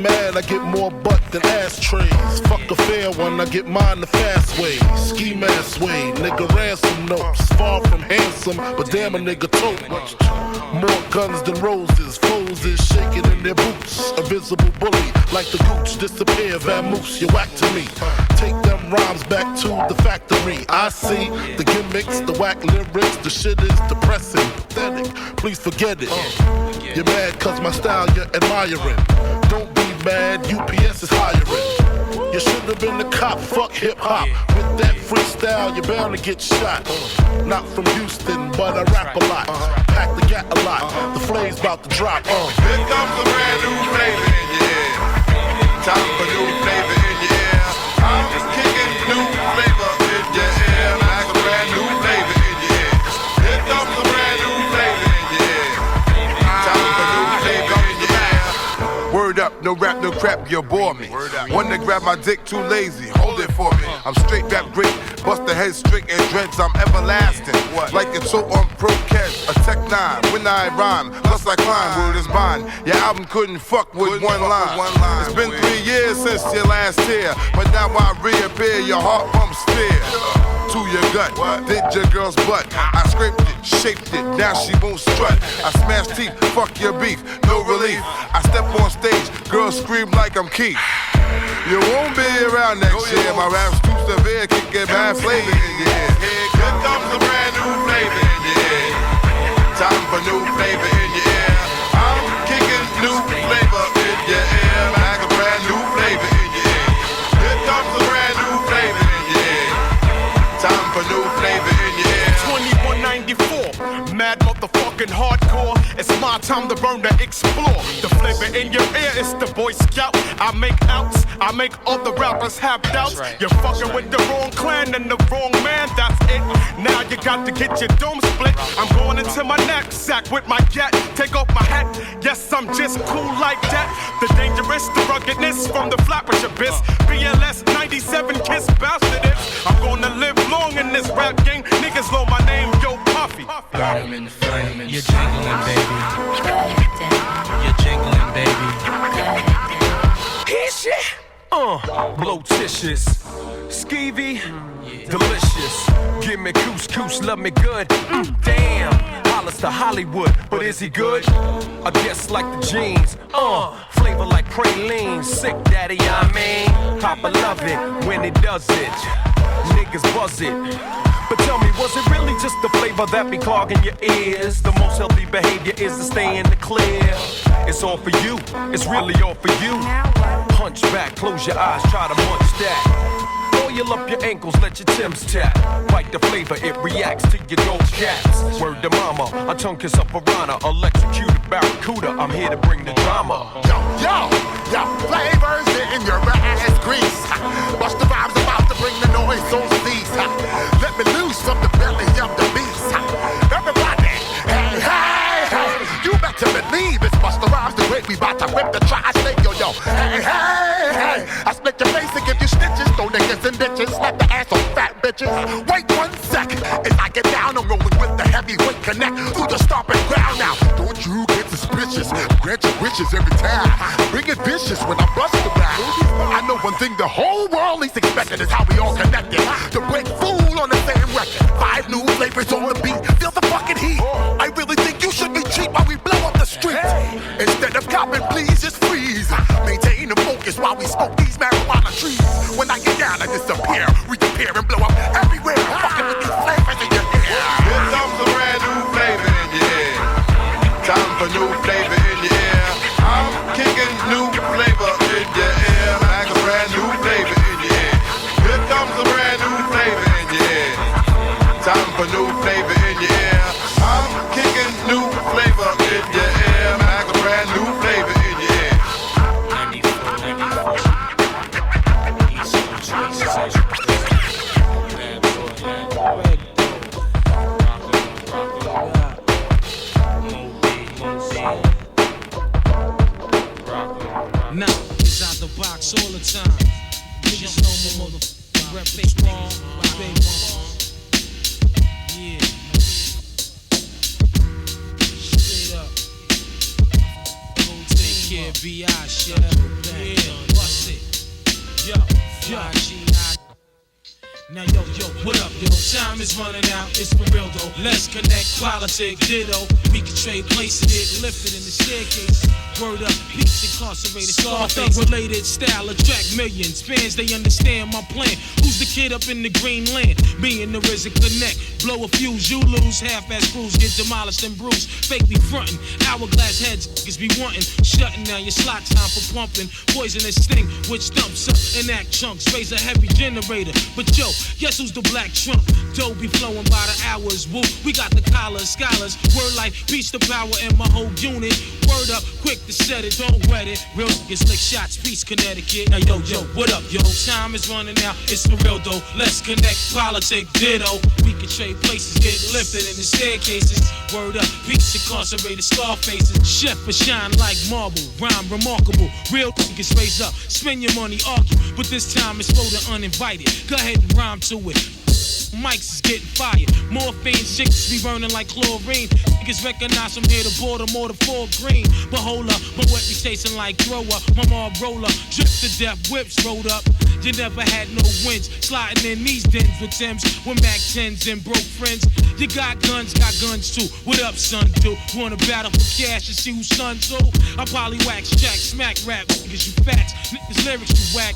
mad, I get more butt than ashtrays. Fuck a fair one, I get mine the fast way. Ski mask way, nigga ransom notes. Far from handsome, but damn a nigga tote. More guns than roses, foes is shaking in their boots. A visible bully, like the gooch, disappear, vamoose, you whack to me. Take them rhymes back to the factory. I see the gimmicks, the whack lyrics, the shit is depressing, pathetic, please forget it. You're mad cause my style you're admiring. Don't be mad, UPS is hiring. You should have been a cop, fuck hip-hop. With that freestyle, you're bound to get shot. Not from Houston, but I rap a lot. Pack the gat a lot, the flame's about to drop. Here comes a brand new flavor in your ear. Time for new flavor in your ear. I'm just kicking new flavor in your ear. Like a brand new flavor in your ear. Here comes a brand new flavor in your ear. Time for new flavor in your ear. Word up, no rap, no crap, you bore me. One to grab my dick, too lazy, hold it for me. I'm straight rap great, bust the head straight and dreads, I'm everlasting. Like it's so on pro catch, a tech 9, when I rhyme, plus I climb, word is mine. Your album couldn't fuck with one line. It's been 3 years since your last tear, but now I reappear, your heart pumps fear. To your gut, did your girl's butt. I scraped it, shaped it, now she won't strut. I smash teeth, fuck your beef, no relief. I step on stage, girls scream like I'm Keith. You won't be around next year, my rap's too severe, can get bad flavor in your ear. Here comes a brand new flavor in your ear. Time for new flavor in your ear. I'm kicking new flavor in your ear. Like a brand new flavor in your ear. Here comes a brand new flavor in your ear. Time for new flavor in your ear. 2194, mad motherfucking hardcore. It's my time to burn, to explore. The flavor in your ear is the Boy Scout. I make outs, I make other rappers have doubts. You're fucking with the wrong clan and the wrong man, that's it. Now you got to get your dome split. I'm going into my knapsack with my gat. Take off my hat, yes, I'm just cool like that. The dangerous, the ruggedness from the flappers abyss. BLS 97 kiss bastard it. I'm gonna live long in this rap game. Niggas know my name, Yo Puffy. Burn in the flame, you're jingling, baby. You're jingling, baby. Here's shit. Blotitious, skeevy, delicious. Give me couscous, love me good. Damn, Hollis to Hollywood, but is he good? I guess like the jeans. Flavor like praline, sick daddy, I mean. Papa love it when he does it. Niggas buzz it. But tell me, was it really just the flavor that be clogging your ears? The most healthy behavior is to stay in the clear. It's all for you, it's really all for you. Punch back, close your eyes, try to munch that. Oil up your ankles, let your Timbs tap. Bite the flavor, it reacts to your gold caps. Word to mama, a tongue kiss up a piranha. Electrocuted barracuda, I'm here to bring the drama. Yo, flavors in your ass grease. Watch the vibes about to bring the noise on cease. Let me loose from the belly of the beast. Everybody, hey, you better believe it's Busta Rhymes the great. We bout to whip the tri-state, yo. Hey, I split your face and give you stitches. Throw niggas in ditches, slap the ass on fat bitches. Wait 1 second, as I get down, I'm rolling with the heavyweight connect through the stomping ground now. Don't you get suspicious, grant your wishes every time. Bring it vicious when I bust around. I know one thing the whole world is expecting is how we all connected. To break fool on the same record. 5 new flavors on the beat, feel the fucking heat. I really think you should be cheap while we blow up the streets. Instead of copping, please just freeze. Maintain the focus while we smoke these marijuana trees. When I get down, I disappear, reappear and blow up everywhere. Fucking with these flavors in your ear. Here comes a brand new flavor in your ear. Time for new flavor in your ear. I'm kicking new flavor in your ear. Like a brand new flavor in your ear. Here comes a brand new flavor in your ear. Time for new flavor in your ear. I'm kicking new flavor in your ear. Like a brand new flavor in your ear. 94, East Coast, Nah, it's out the box all the time. Niggas know my motherfucking rep strong. Yeah. Straight up. Go take care of B.I. shit. Now yo, what up, yo? Time is running out, it's for real though. Let's connect, politic, ditto. We can trade places, get lifted in the staircase. Word up, peace incarcerated, Scarface related style attract millions. Fans, they understand my plan. Who's the kid up in the green land? Me and the RZA connect. Blow a fuse, you lose. Half-ass crews get demolished and bruised. Fake be frontin', hourglass heads niggas be wantin'. Shutting down your slot time for pumping. Poisonous sting, which dumps up and act chunks. Raise a heavy generator. But yo, guess who's the black trump? Dough be flowing by the hours. Woo, we got the collars, scholars. Word like peace to power in my whole unit. Word up, quick to set it, don't wet it. Real niggas lick shots, peace, Connecticut. Now yo, what up, yo? Time is running out, it's for real though. Let's connect, politic, ditto. We can trade places, get lifted in the staircases. Word up, peace, incarcerated, Scarfaces. Chef for shine like marble, rhyme remarkable. Real niggas raise up, spend your money, argue. But this time it's for the uninvited. Go ahead and rhyme to it. Mics is getting fired. Morphine chicks be burning like chlorine. Niggas recognize from here to Baltimore to Fort Greene. But hold up, my wet be tasting like thrower. My mob roller, drip to death, whips rolled up. You never had no wins. Sliding in these dens with Timbs, with Mac 10s and broke friends. You got guns too. What up, son? Do wanna battle for cash and see who's son too? I polywhack, jack, smack rap. Niggas you facts, niggas lyrics you whack.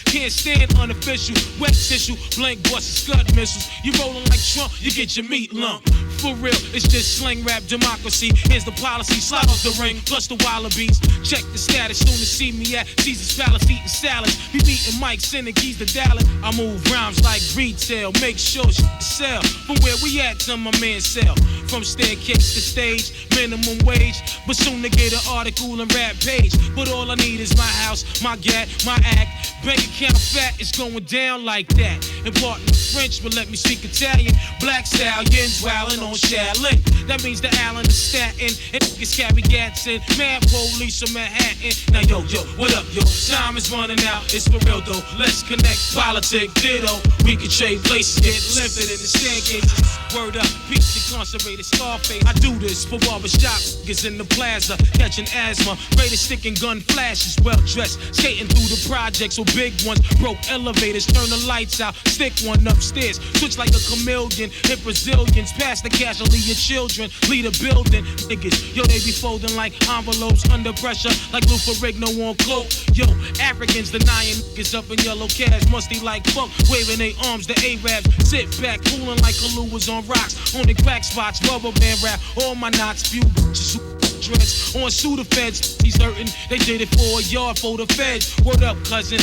Can't stand unofficial, wet tissue, blank busts, scud missiles. You rollin' like Trump, you get your meat lump. For real, it's just slang rap democracy. Here's the policy, slide off the ring, plus the wallabies. Check the status, soon to see me at Caesar's Palace eating salads. Be beating Mike, sending keys to Dallas. I move rhymes like retail, make sure shit sell. From where we at to my man sell. From staircase to stage, minimum wage. But soon to get an article and rap page. But all I need is my house, my gat, my act. Bank account fat, it's going down like that. Important French, but let me speak Italian. Black stallions wildin' on Shaolin. That means the Allen is Staten. And niggas carry gats in. Mad police from Manhattan. Now yo, what up, yo? Time is running out, it's for real though. Let's connect, politic, ditto. We can trade places, get lifted in the staircases. Word up, peace, incarcerated, Scarface. I do this for barbershop niggas in the plaza. Catching asthma, greatest stick and gun flashes. Well dressed, skating through the projects with big ones. Broke elevators, turn the lights out. Stick one upstairs, switch like a chameleon. Hit Brazilians, pass the cash, I'll leave your children. Lead a building, niggas. Yo, they be folding like envelopes under pressure, like Lou Ferrigno on cloak. Yo, Africans denying niggas up in yellow cabs, musty like fuck, waving their arms. The Arabs sit back, cooling like Kalu was on rocks. On the crack spots, rubber band rap. All my knots, few bitches dreads on Sudafeds. He's hurting, they did it for a yard for the feds. Word up, cousin.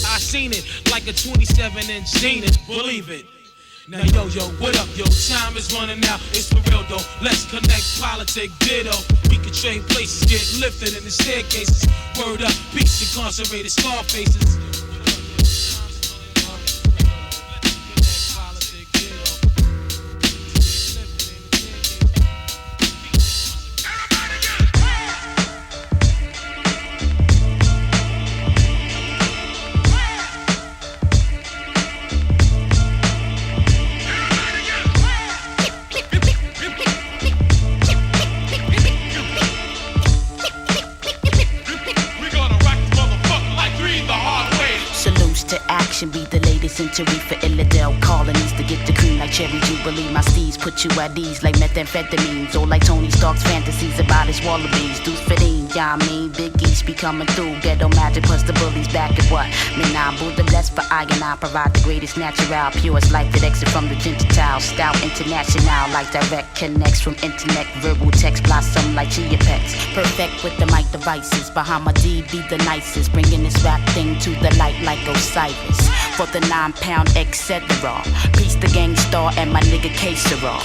I seen it like a 27-inch Zenith, believe it. Now yo, what up, yo? Time is running out, it's for real though. Let's connect, politic, ditto. We can trade places, get lifted in the staircases. Word up, peace, incarcerated, Scarfaces. Be the latest century for Illidale colonies to get the cream like Cherry Jubilee. My steeds put you at ease like methamphetamines, or like Tony Stark's fantasies about his wallabies. Dudes fitting, yeah, I mean, Big East be coming through. Ghetto magic plus the bullies back at what? Menan, Buddha blessed for I and I provide the greatest natural, purest life that exit from the Gentile. Style international like direct connects from internet, verbal text blossom like chia pets. Perfect with the mic devices. Bahama D be the nicest, bringing this rap thing to the light like Osiris. For the 9-pound, etc. Peace the gang star and my nigga K-Sera.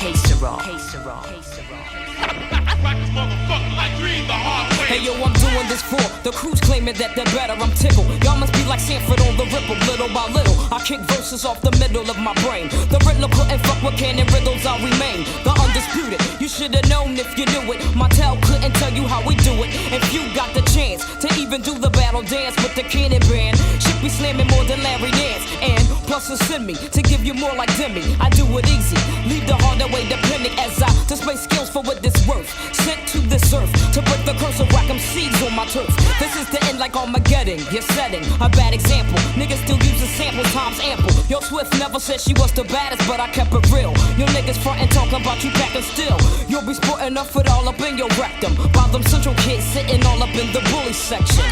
Hey yo, I'm doing this for the crews claiming that they're better, I'm tickled. Y'all must be like Sanford on the ripple, little by little. I kick verses off the middle of my brain. The Riddler couldn't fuck with cannon riddles, I'll remain the undisputed. You should've known if you knew it. My tell couldn't tell you how we do it. If you got the chance to even do the battle dance with the cannon band, shit be slamming more than Larry Nance. And plus to send me to give you more like Demi. I do it easy, leave the harder way depending as I display skills for what it's worth. Sent to this earth to break the curse of whack 'em seeds on my turf. This is the end like Armageddon. You're setting a bad example. Niggas still use the sample times ample. Yo, Swift never said she was the baddest, but I kept it real. Yo, niggas frontin' talking about you packing still. You'll be sporting up it all up in your rectum. While them central kids sitting all up in the bully section.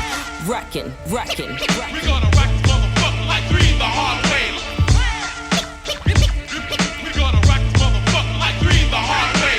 Wrecking. We gonna wreck this motherfucker like three the hard way. We gonna wreck this motherfucker like three the hard way.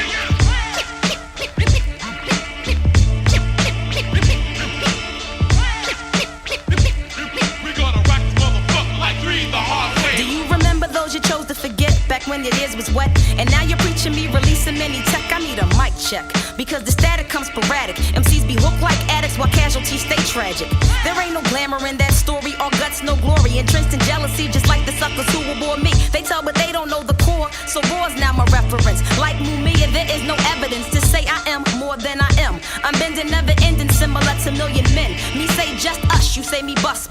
We gonna wreck this motherfucker like three the hard way. Do you remember those you chose to forget back when your ears was wet? And now you're preaching me releasing many tech. I need a mic check because the static comes sporadic. MCs be hooked like addicts while casualties stay tragic. There ain't no glamour in that story, all guts, no glory. Entrenched in jealousy, just like the suckers who will bore me. They tell, but they don't know the core, so war's now my reference. Like Mumia, there is no evidence to say I am more than I am. I'm bending, never ending, similar to million men. Me say just us, you say me bust.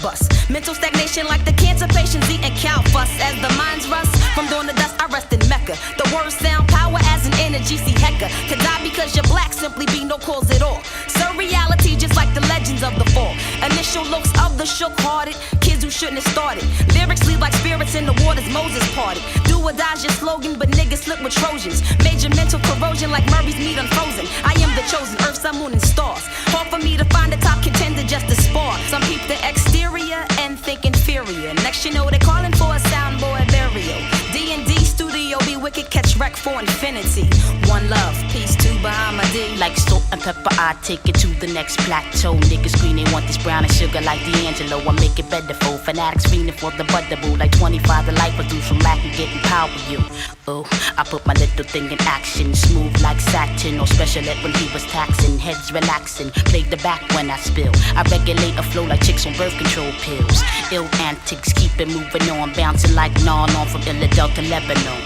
Mental stagnation like the cancer patients eating cow fuss. As the minds rust from dawn to dust, I rest in Mecca. The words sound power as an energy, see Hecka. Could die because you're black, simply be no cause at all. Surreality, just like the legends of the fall. Initial looks of the shook-hearted kids who shouldn't have started. Lyrics lead like spirits in the waters Moses parted. Do or die's your slogan, but niggas slip with Trojans. Major mental corrosion like Murray's meat unfrozen. I am the chosen, earth, sun, moon, and stars. Hard for me to find a top contender just to spar. Some peep the exterior and think inferior. Next you know they're calling for a soundboy burial. D&D studio be wicked, catch wreck for infinity. One love, peace to Bahama D. Like salt and pepper, I take it to the next plateau. Niggas scream they want this brown and sugar like D'Angelo. I make it better for fanatics fiending for the butterboo. Like 25 the life I do from lack of getting power you. Oh, I put my little thing in action. Smooth like satin or special ed when he was taxing. Heads relaxing, played the back when I spill. I regulate a flow like chicks on birth control pills. Ill antics, keep it moving on. Bouncing like non from Philadelphia to Lebanon.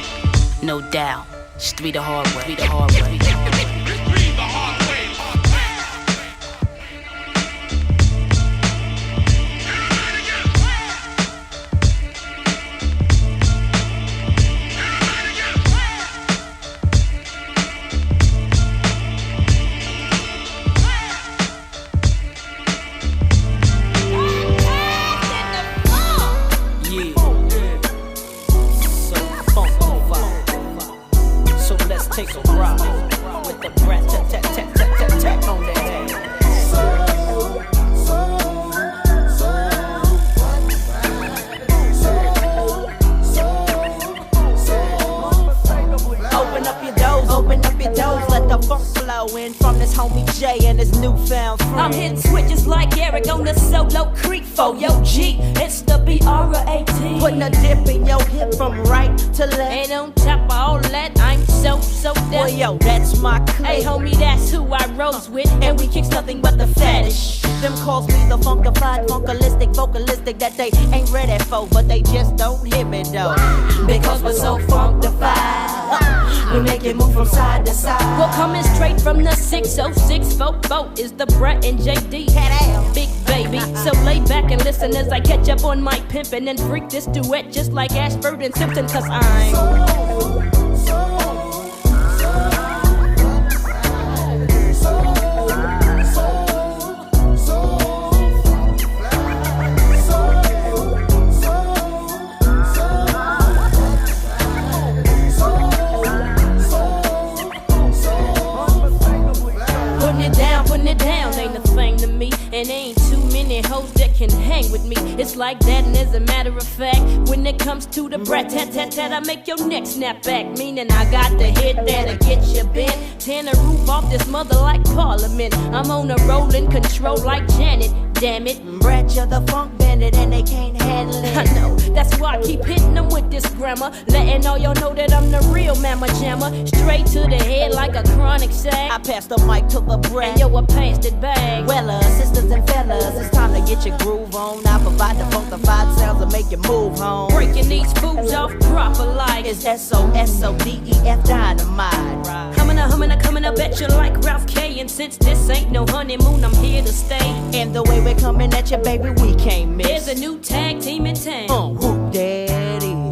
No doubt, it's three the hard way. Take a ride with the breath, tap on that head. Open up your doors, let the funk flow in from this homie Jay and his newfound friend. I'm hitting switches like Eric on the solo creek for yo G. It's the B-R-A-T. Putting a dip in your hip from right to left. And on top of all that, I'm so deaf. Well, yo, that's my clique. Hey, homie, that's who I rose with. And we kicks nothing but the fetish. Them calls me the funkified, funkalistic, vocalistic that they ain't ready for, but they just don't hear me though. Because we're so funkified, we make it move from side to side. Well, coming straight from the 606 boat is the Brett and JD. Big baby, so lay back and listen as I catch up on my pimpin' and freak this duet just like Ashford and Simpson, cause I'm and ain't too many hoes that can hang with me. It's like that, and as a matter of fact, when it comes to the brat tat tat tat, I make your neck snap back. Meaning I got the hit that'll get you bent. Tear the roof off this mother like Parliament. I'm on a rollin' control like Janet. Damn it, Brad, you're the funk bandit and they can't handle it. I know, that's why I keep hitting them with this grammar, letting all y'all know that I'm the real mamma jammer. Straight to the head like a chronic sack. I pass the mic to the Brad, and yo, I passed it back. Well, sisters and fellas, it's time to get your groove on. I provide the funkified sounds that make you move home. Breaking these fools off proper like it's S-O-S-O-D-E-F dynamite. Coming up at you like Ralph K. And since this ain't no honeymoon, I'm here to stay. And the way we're coming at you, baby, we can't miss. There's a new tag team in town. Who that is?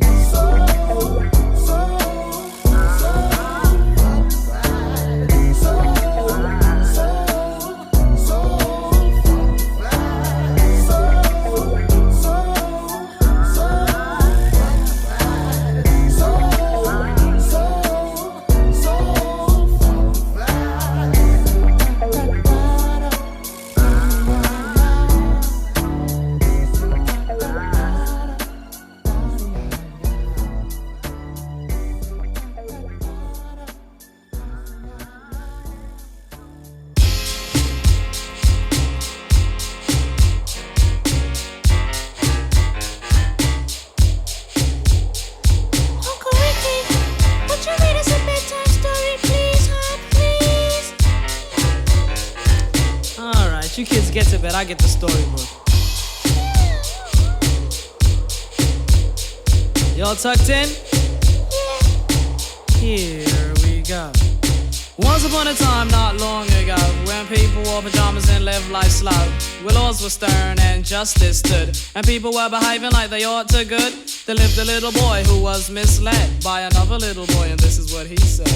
Alright, you kids get to bed, I get the storybook. Y'all tucked in? Here we go. Once upon a time, not long ago, when people wore pajamas and lived life slow, where laws were stern and justice stood, and people were behaving like they ought to good, there lived a little boy who was misled by another little boy, and this is what he said.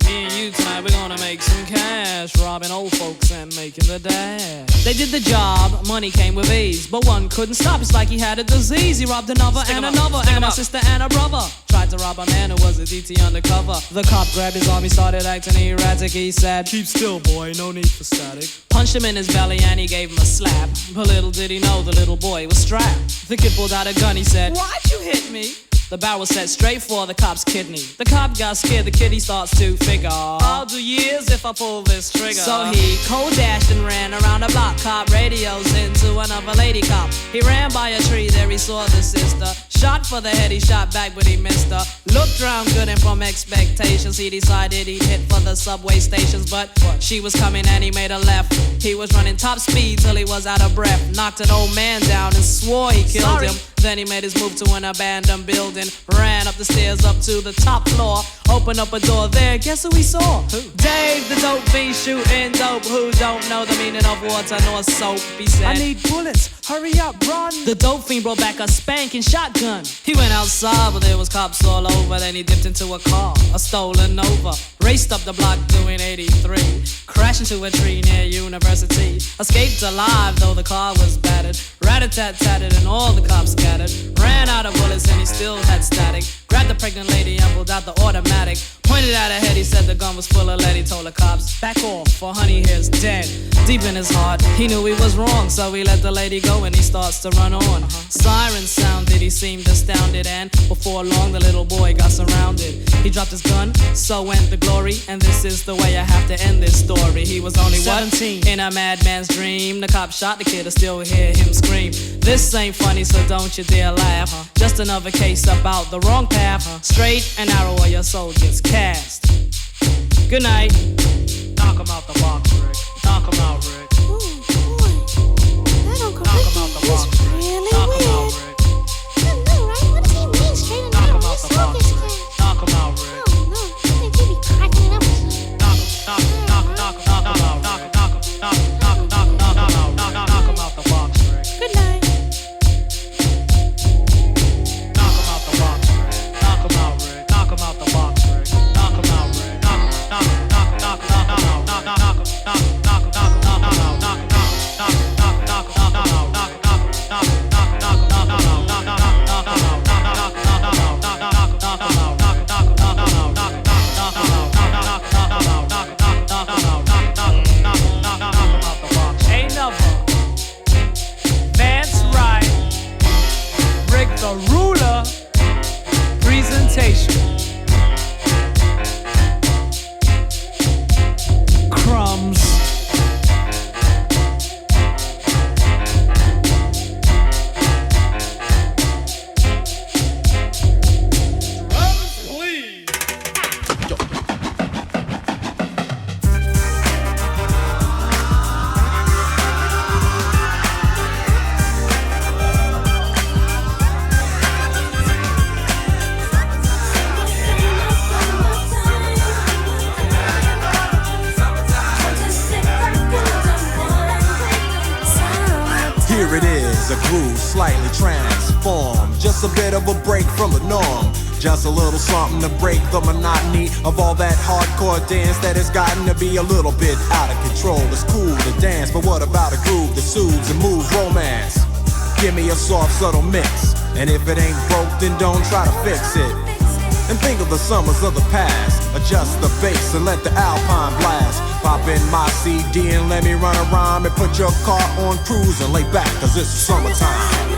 Me and you tonight, we're gonna make some cash, robbing old folks and making the dash. They did the job, money came with ease, but one couldn't stop, it's like he had a disease. He robbed another and another, and a sister and a brother. Tried to rob a man who was a DT undercover. The cop grabbed his arm, he started acting erratic. He said, "Keep still, boy, no need for static." Punched him in his belly and he gave him a slap. But little did he know the little boy was strapped. The kid pulled out a gun, he said, "Why'd you hit me?" The barrel set straight for the cop's kidney. The cop got scared, the kid he starts to figure, I'll do years if I pull this trigger. So he cold dashed and ran around the block. Cop radios into another lady cop. He ran by a tree, there he saw the sister. Shot for the head, he shot back but he missed her. Looked round good and from expectations he decided he'd hit for the subway stations. But she was coming and he made a left. He was running top speed till he was out of breath. Knocked an old man down and swore he killed him. Then he made his move to an abandoned building. Ran up the stairs up to the top floor. Opened up a door there, guess who he saw? Who? Dave the dope fiend shooting dope. Who don't know the meaning of water nor soap? He said, "I need bullets, hurry up, run." The dope fiend brought back a spanking shotgun. He went outside but there was cops all over. Then he dipped into a car, a stolen Nova. Raced up the block doing 83. Crashed into a tree near University. Escaped alive though the car was battered. Rat-a-tat-tatted and all the cops scattered. Ran out of bullets and he still had static. Grabbed the pregnant lady and pulled out the automatic. Pointed at her head, he said the gun was full of lead. He told the cops, "Back off, for honey here's dead." Deep in his heart, he knew he was wrong. So he let the lady go and he starts to run on. Sirens sounded, he seemed astounded. And before long the little boy got surrounded. He dropped his gun, so went the glory. And this is the way I have to end this story. He was only 17, in a madman's dream. The cop shot the kid, I still hear him scream. This ain't funny, so don't you dare laugh. Just another case about the wrong path. Straight and narrow or your soul gets cast. Good night. Knock him out the box, Rick. Knock him out, Rick. Ooh, boy. That Uncle Knock Ricky him out the is box, Rick. really Knock him weird. out, Rick. I know, right? What does he mean, straight and Knock narrow? him out Your the soul box, gets Rick. cast. Knock him out, Rick. Oh, no. I think he be cracking it up or something. Knock him out, Rick. Knock him out the box, Rick. Good night. Knock him out the box, Rick. Knock him out, Rick. Knock him out the box, Rick. Knock him out, Rick. Knock Ain't never. Vance Wright. Rick the Ruler. Presentation. Crumbs. Drums, please. Here it is, a groove slightly transformed. Just a bit of a break from the norm. Just a little something to break the monotony of all that hardcore dance that has gotten to be a little bit out of control. It's cool to dance, but what about a groove that soothes and moves romance? Give me a soft, subtle mix, and if it ain't broke, then don't try to fix it. And think of the summers of the past. Adjust the bass and let the Alpine blast. Pop in my CD and let me run a rhyme and put your car on cruise and lay back, cause it's summertime. Summertime.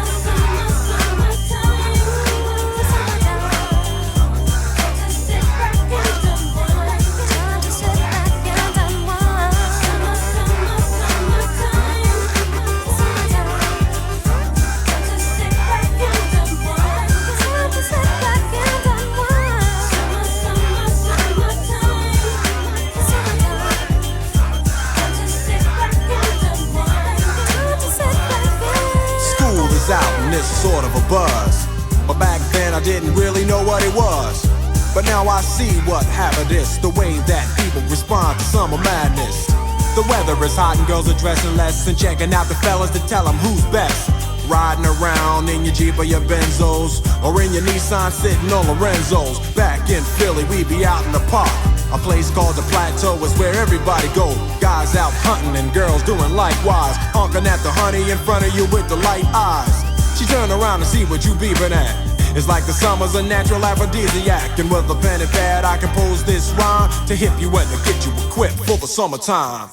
was out in this sort of a buzz. But back then I didn't really know what it was. But now I see what happened is the way that people respond to summer madness. The weather is hot and girls are dressing less and checking out the fellas to tell them who's best. Riding around in your Jeep or your Benzos, or in your Nissan sitting on Lorenzo's. Back in Philly, we be out in the park. A place called the Plateau is where everybody go. Guys out hunting and girls doing likewise. Honking at the honey in front of you with the light eyes. She turn around and see what you beeping at. It's like the summer's a natural aphrodisiac. And with a pen and pad I compose this rhyme to hip you and to get you equipped for the summertime.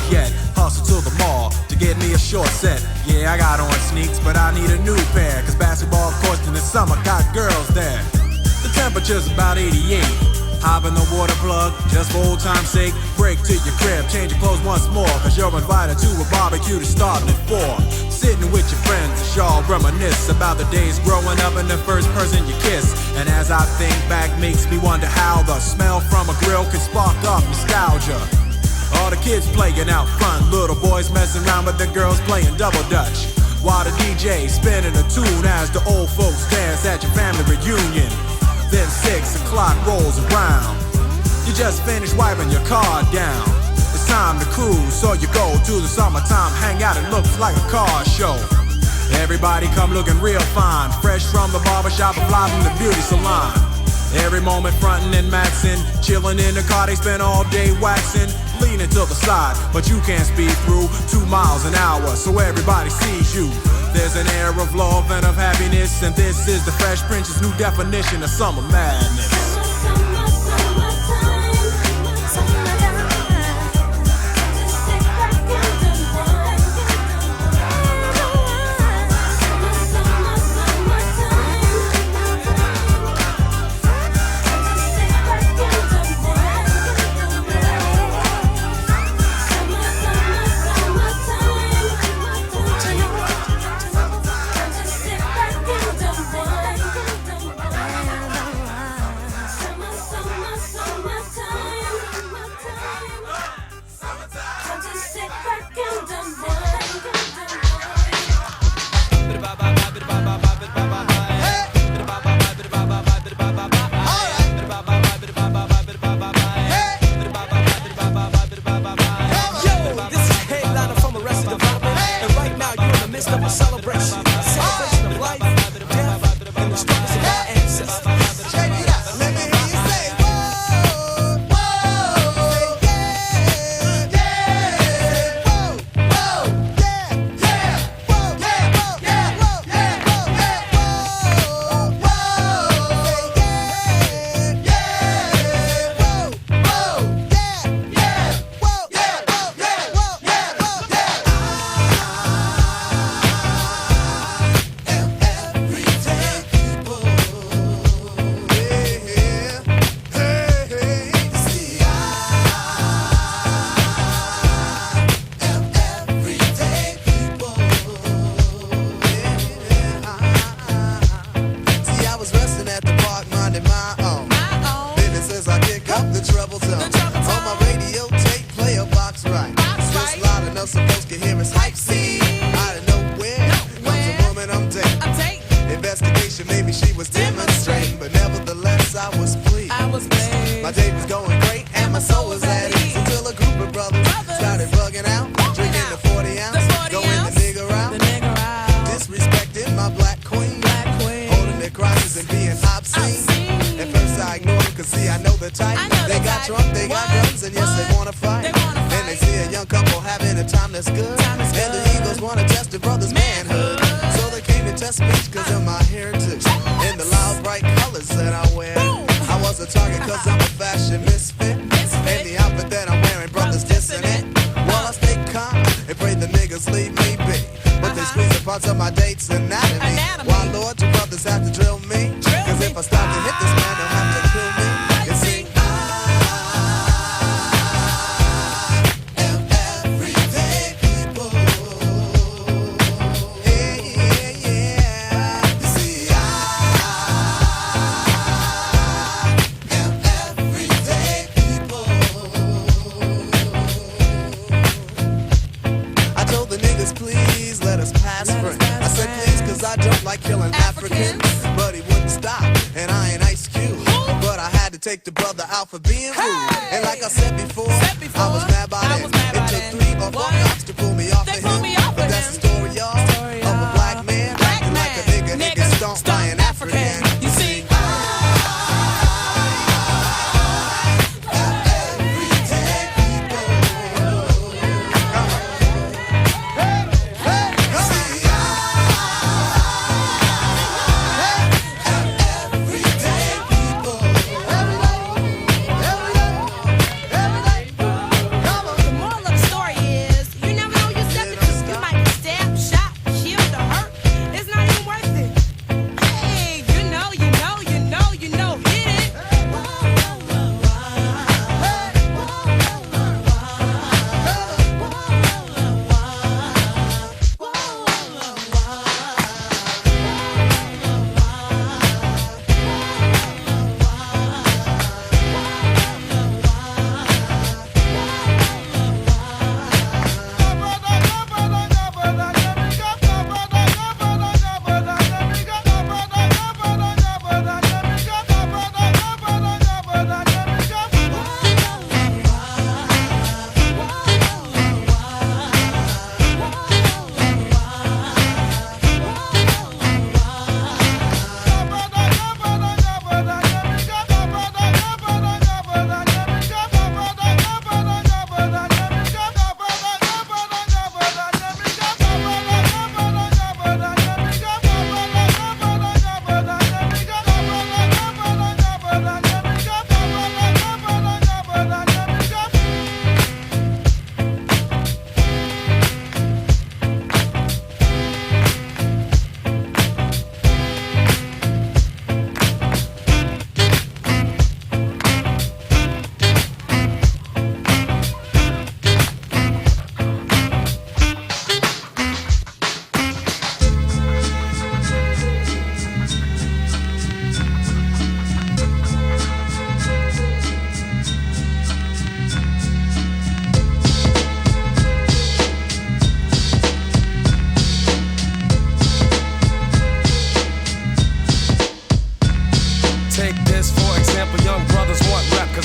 Yet, hustle to the mall to get me a short set. Yeah, I got on sneaks, but I need a new pair. Cause basketball courts in the summer got girls there. The temperature's about 88. Hop in the water plug, just for old time's sake. Break to your crib, change your clothes once more. Cause you're invited to a barbecue to starting at 4. Sitting with your friends, y'all reminisce about the days growing up and the first person you kiss. And as I think back, makes me wonder how the smell from a grill can spark up nostalgia. All the kids playing out front, little boys messing around with the girls playing double dutch. While the DJ spinning a tune as the old folks dance at your family reunion. Then 6 o'clock rolls around. You just finished wiping your car down. It's time to cruise, so you go to the summertime hangout. It looks like a car show. Everybody come looking real fine, fresh from the barbershop and fly from the beauty salon. Every moment frontin' and maxin', chillin' in the car, they spend all day waxin'. Leaning to the side, but you can't speed through 2 miles an hour, so everybody sees you. There's an air of love and of happiness, and this is the Fresh Prince's new definition of summer madness. take the brother out for being rude. And like I said before, I was mad about it. It took 3 or 4 cops to pull me off of him. But that's the story, y'all, of a black man acting like a nigga stomp by an African. You see,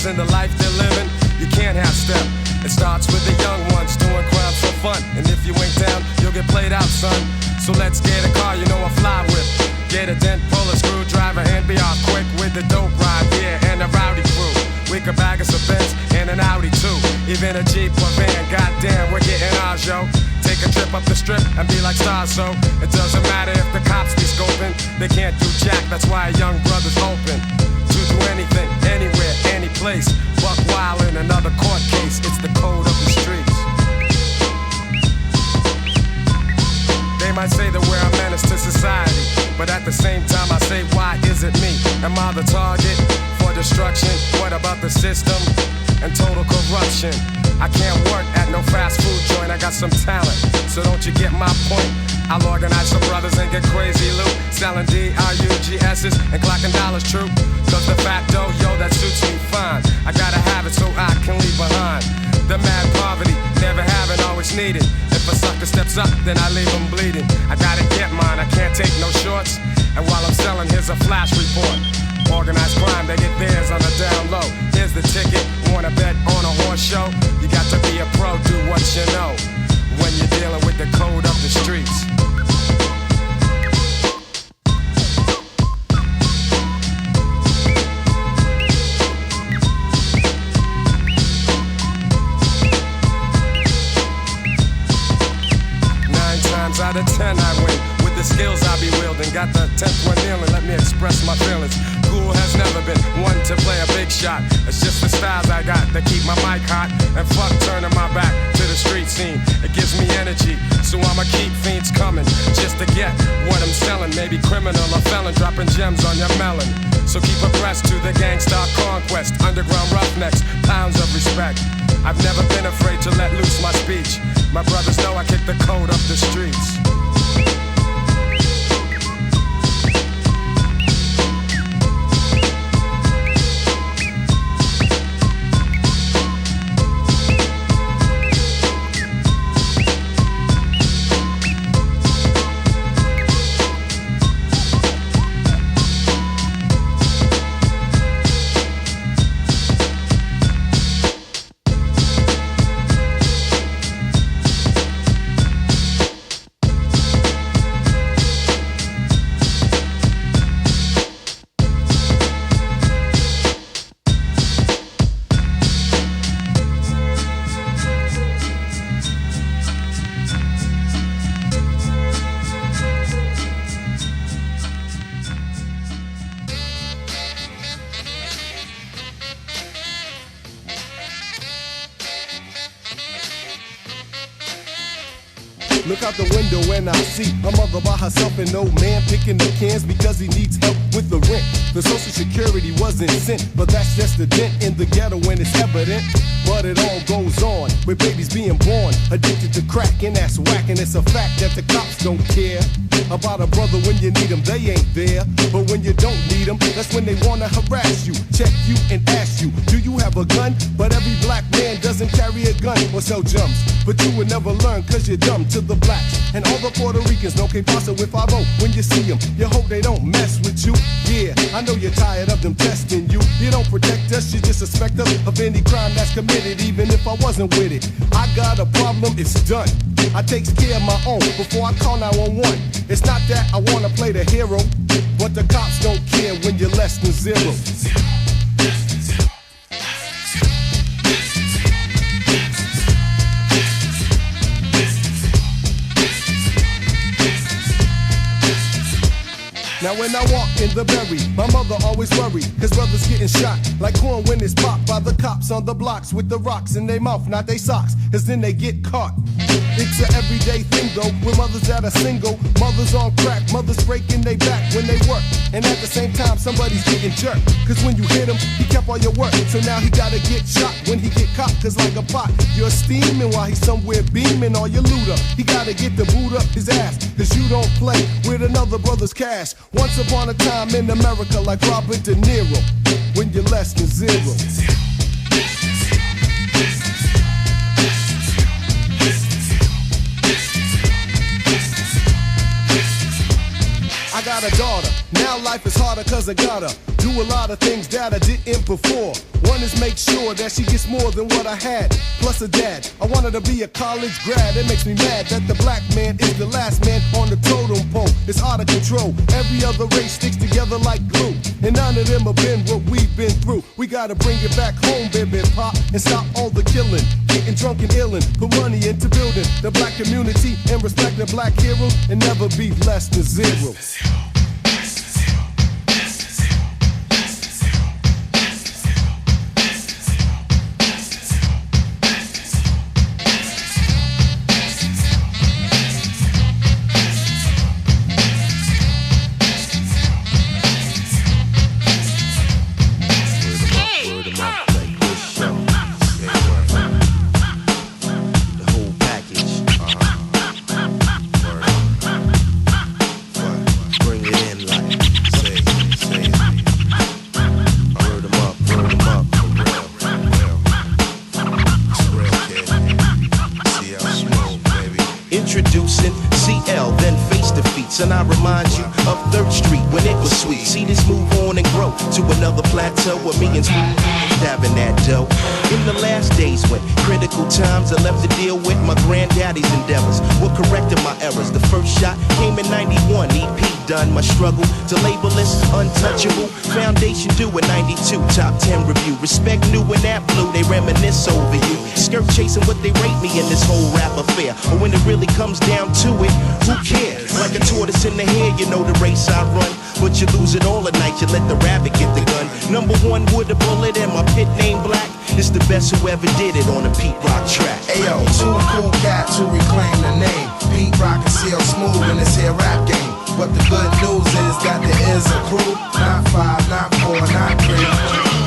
in the life they're living, you can't have step. It starts with the young ones doing crowds for fun. And if you ain't down, you'll get played out, son. So let's get a car, you know I fly with. Get a dent, pull a screwdriver, and be off quick with the dope ride, yeah, and a rowdy crew. We could bag us a Benz and an Audi too. Even a Jeep or van, goddamn, we're getting ours, yo. Take a trip up the strip and be like stars, so it doesn't matter if the cops be scoping. They can't do jack, that's why a young brother's open to do anything, anywhere, any place. Buck wild in another court case, it's the code of the streets. They might say that we're a menace to society, but at the same time I say, why is it me? Am I the target for destruction? What about the system and total corruption? I can't work at no fast food joint, I got some talent, so don't you get my point? I'll organize some brothers and get crazy loot, selling D-R-U-G-S's and clocking dollars, true. Cause the fact though, yo, that suits me fine. I gotta have it so I can leave behind the mad poverty, never having, always needed. If a sucker steps up, then I leave him bleeding. I gotta get mine, I can't take no shorts. And while I'm selling, here's a flash report. Organized crime, they get theirs on the down low. Here's the ticket, wanna bet on a horse show? You got to be a pro, do what you know when you're dealing with the code of the streets. Out of 10 I win, with the skills I be wielding. Got the 10th one kneeling, let me express my feelings. Cool has never been one to play a big shot. It's just the styles I got that keep my mic hot. And fuck turning my back to the street scene, it gives me energy, so I'ma keep fiends coming just to get what I'm selling. Maybe criminal or felon, dropping gems on your melon. So keep abreast to the gangsta conquest. Underground roughnecks, pounds of respect. I've never been afraid to let loose my speech. My brothers know I kick the code up the streets. Look out the window and I see a mother by herself and no man picking the cans because he needs help with the rent. The Social Security wasn't sent, but that's just a dent in the ghetto when it's evident. But it all goes on with babies being born addicted to crack, and that's whack. And it's a fact that the cops don't care about a brother when you need them. They ain't there, but when you don't need them, that's when they wanna harass you, check you, and ask you, do you have a gun? But every black man doesn't carry a gun or sell jumps. But you would never learn cause you're dumb to the blacks and all the Puerto Ricans. No que pasa with 5-0 when you see them. You hope they don't mess with you. Yeah, I know you're tired of them testing you. You don't protect us, you just suspect us of any crime that's committed, even if I wasn't with it. I got a problem, it's done. I takes care of my own before I call 911. It's not that I wanna play the hero, but the cops don't care when you're less than zero. Now when I walk in the berry, my mother always worry, cause brothers getting shot like corn when it's popped by the cops on the blocks with the rocks in their mouth, not they socks, cause then they get caught. It's an everyday thing though, with mothers that are single, mothers on crack, mothers breaking their back when they work, and at the same time somebody's getting jerked, cause when you hit him, he kept all your work, so now he gotta get shot when he get caught, cause like a pot, you're steaming while he's somewhere beaming all your loot up. He gotta get the boot up his ass, cause you don't play with another brother's cash. Once upon a time in America like Robert De Niro, when you're less than zero. I got a daughter, now life is harder cause I gotta do a lot of things that I didn't before. One is make sure that she gets more than what I had, plus a dad. I wanted to be a college grad. It makes me mad that the black man is the last man on the totem pole. It's out of control. Every other race sticks together like glue, and none of them have been what we've been through. We gotta bring it back home, baby, pop, and stop all the killing, getting drunk and illin', put money into building the black community and respect the black heroes, and never be less than zero. Introducing CL, then face defeats, and I remind you of 3rd Street when it was sweet. See this move on and grow to another plateau where millions dabbing that dough. In the last days when critical times I left to deal with my granddaddy's endeavors, what corrected my errors. The first shot came in 91, EP done. My struggle to label-less, untouchable. Foundation due in 92, top 10 review. Respect new and that blue, they reminisce over you. Skirt chasing what they rate me in this whole rap affair. But when it really comes down to it, who cares? Like a tortoise in the hair, you know the race I run. But you lose it all at night, you let the rabbit get the gun. Number 1 with a bullet and my pit name black. It's the best who ever did it on a Pete Rock track. Ayo, 2 cool cats who reclaim the name. Pete Rock and CL Smooth in this here rap game. But the good news is that there is a crew. Not 5, not 4, not 3.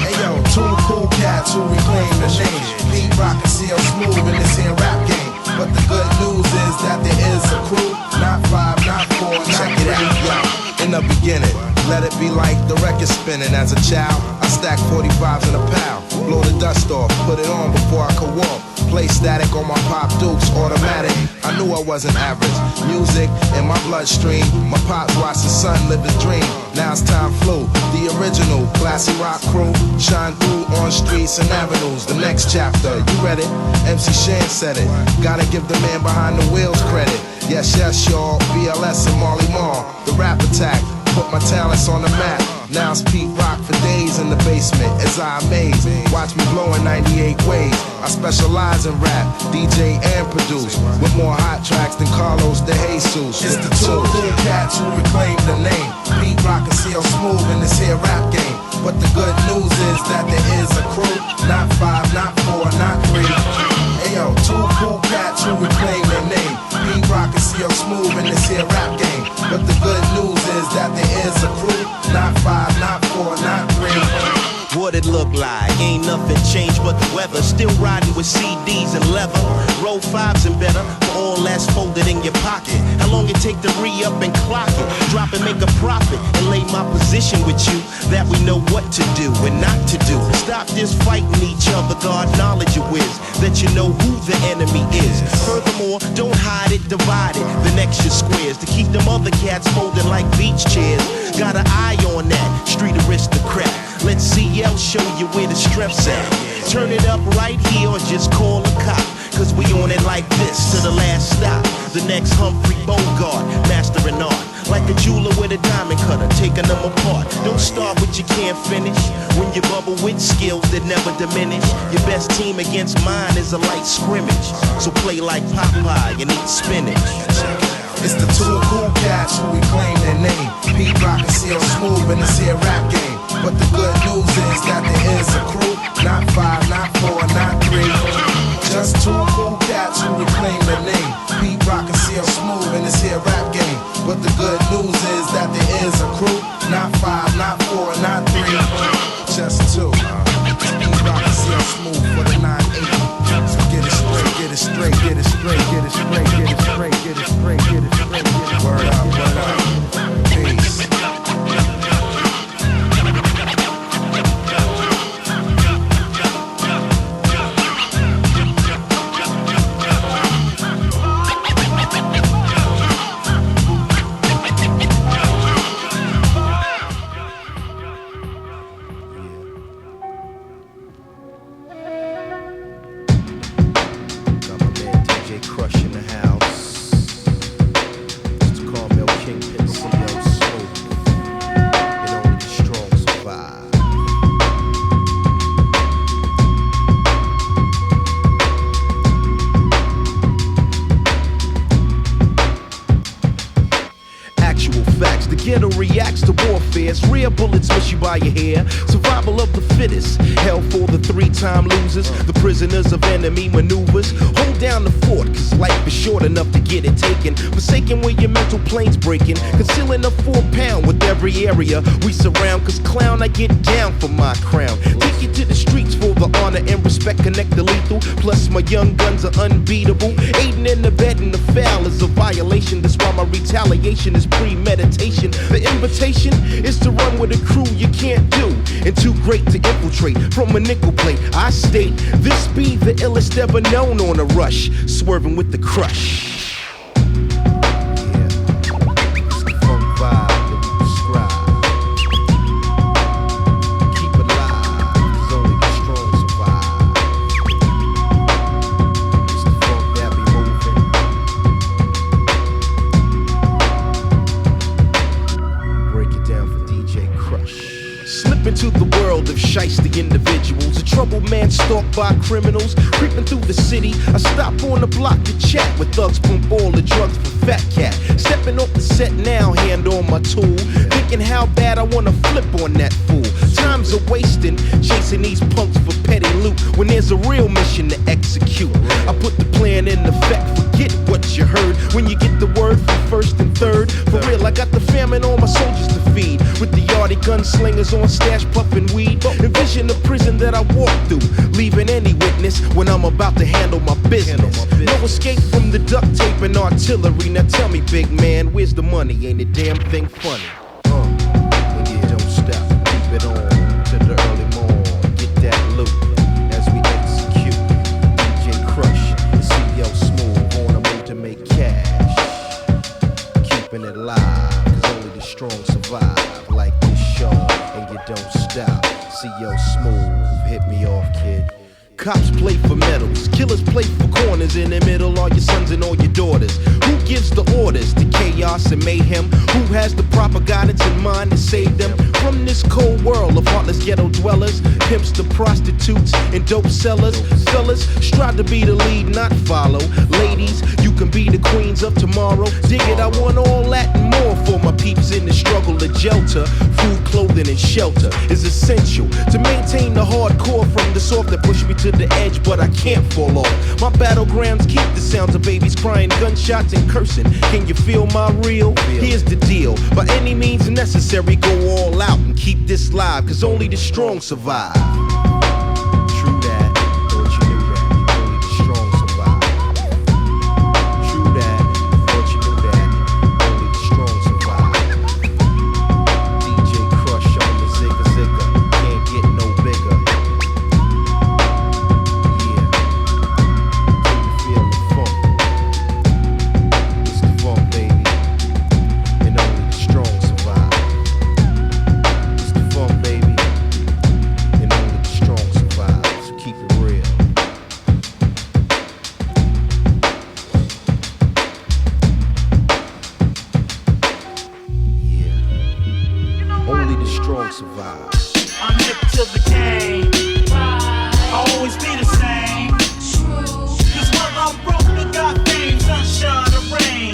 Ayo, 2 cool cats who reclaim the name. Pete Rock and CL Smooth in this here rap game. But the good news is that there is a crew. Not 5, not 4, not 3. Check it out, yo. In the beginning, let it be like the record spinning. As a child, I stacked 45s in a pile. Blow the dust off, put it on before I could walk. Play static on my Pop Dukes, automatic. I knew I wasn't average. Music in my bloodstream. My pops watched his son live his dream. Now it's time flew. The original classy rock crew shine through on streets and avenues. The next chapter, you read it? MC Shan said it. Gotta give the man behind the wheels credit. Yes, yes, y'all. BLS and Marley Marl. The rap attack. Put my talents on the map. Now it's Pete Rock for days in the basement as I amaze. Watch me blow in 98 ways. I specialize in rap, DJ and produce, with more hot tracks than Carlos de Jesus. It's the 2 cool cats who reclaim the name. Pete Rock and CL Smooth in this here rap game. But the good news is that there is a crew. Not 5, not 4, not 3. Ayo, 2 cool cats who reclaim their name. Pete Rock and is a crew. Not 5, not 4, not 3. What it look like? Ain't nothing changed but the weather. Still riding with CDs and leather. Roll 5s and better for all that's folded in your pocket. How long it take to re-up and clock it? Drop and make a profit and lay my position with you. That we know what to do and not to do. Stop this fighting each other. God knowledge you is that you know who the enemy is. Furthermore, don't hide it, divide it. The next your squares to keep them other cats folding like beach chairs. Got an eye on that street aristocrat. Let's CL show you where the strep's at. Turn it up right here or just call a cop. Cause we on it like this to the last stop. The next Humphrey Bogart, mastering art. Like a jeweler with a diamond cutter, taking them apart. Don't start what you can't finish. When you bubble with skills that never diminish. Your best team against mine is a light scrimmage. So play like Popeye and eat spinach. It's the two cool cats who reclaim their name. Pete Rock and CL Smooth in this here rap game. But the good news is that there is a crew. Not 5, not 4, not 3. Just two cool cats who reclaim their name. Pete Rock and CL Smooth in this here rap game. But the good news is that there is a crew. Not 5, not 4, not 3. Just two. Pete Rock and CL Smooth for the 9-8. So get it straight, get it straight, get it straight, get it straight, get it straight, get it straight, get it straight, get it. Word up, word up. Peace. Reacts to warfare. Rare bullets miss you by your hair. Survival of the fittest. Hell for the 3-time losers. The prisoners of enemy maneuvers. Hold down the fort, cause life is short enough to get it taken. Forsaken where your mental plane's breaking. Concealing a 4-pound with every area we surround. Cause clown, I get down for my crown. Take you to the streets for the honor and respect. Connect the lethal. Plus my young guns are unbeatable. Aiding and abetting the foul is a violation. That's why my retaliation is premeditation. The invitation is to run with a crew you can't do, and too great to infiltrate from a nickel plate. I state this be the illest ever known on a rush, swerving with the crush. Into the world of shiesty individuals, a troubled man stalked by criminals, creeping through the city. I stop on the block to chat with thugs, pump all the drugs for Fat Cat. Stepping off the set now, hand on my tool, thinking how bad I wanna flip on that fool. Times are wasting, chasing these punks for petty loot, when there's a real mission to execute. I put the plan in effect, forget what you heard when you get the word from first and third. For real, I got the famine on my soldiers to feed, with the yardie gunslingers on stash puffing weed. Envision the prison that I walk through, leaving any witness when I'm about to handle my business. No escape from the duct tape and artillery. Now tell me, big man, where's the money? Ain't a damn thing funny. And yeah, don't stop, keep it on to the early morn. Get that loot as we execute. DJ Crush and CL Smooth on a move to make cash. Keeping it live, cause only the strong survive. Like this show, and you don't stop. CL Smooth, hit me off, kid. Cops play for medals, killers play for corners. In the middle are your sons and all your daughters. Who gives the orders to chaos and mayhem? Who has the proper guidance in mind to save them from this cold world of heartless ghetto dwellers? pimps to prostitutes and dope sellers. Fellas, strive to be the lead, not follow. Ladies, you can be the queens of tomorrow. Dig it, I want all that and more for my peeps in the struggle to shelter. Food, clothing, and shelter is essential to maintain the hardcore from the soft that push me to the edge, but I can't fall off. My battlegrounds keep the sounds of babies crying, gunshots and cursing. Can you feel my reel? Here's the deal. By any means necessary, go all out and keep this live, cause only the strong survive. True that, thought you knew that. Only the strong survive. True that, thought you knew that. Only the strong survive. DJ Crush on the Zigga Zigga, can't get no bigger. Yeah, can you feel the funk? It's the funk, baby, and only the strong survive. It's the funk, baby, and only the strong survive. So keep it real. Yeah, only the strong survive. I'm hip to the game. I'll always be the same. Cause while I'm broke, I got fame, sunshine or rain.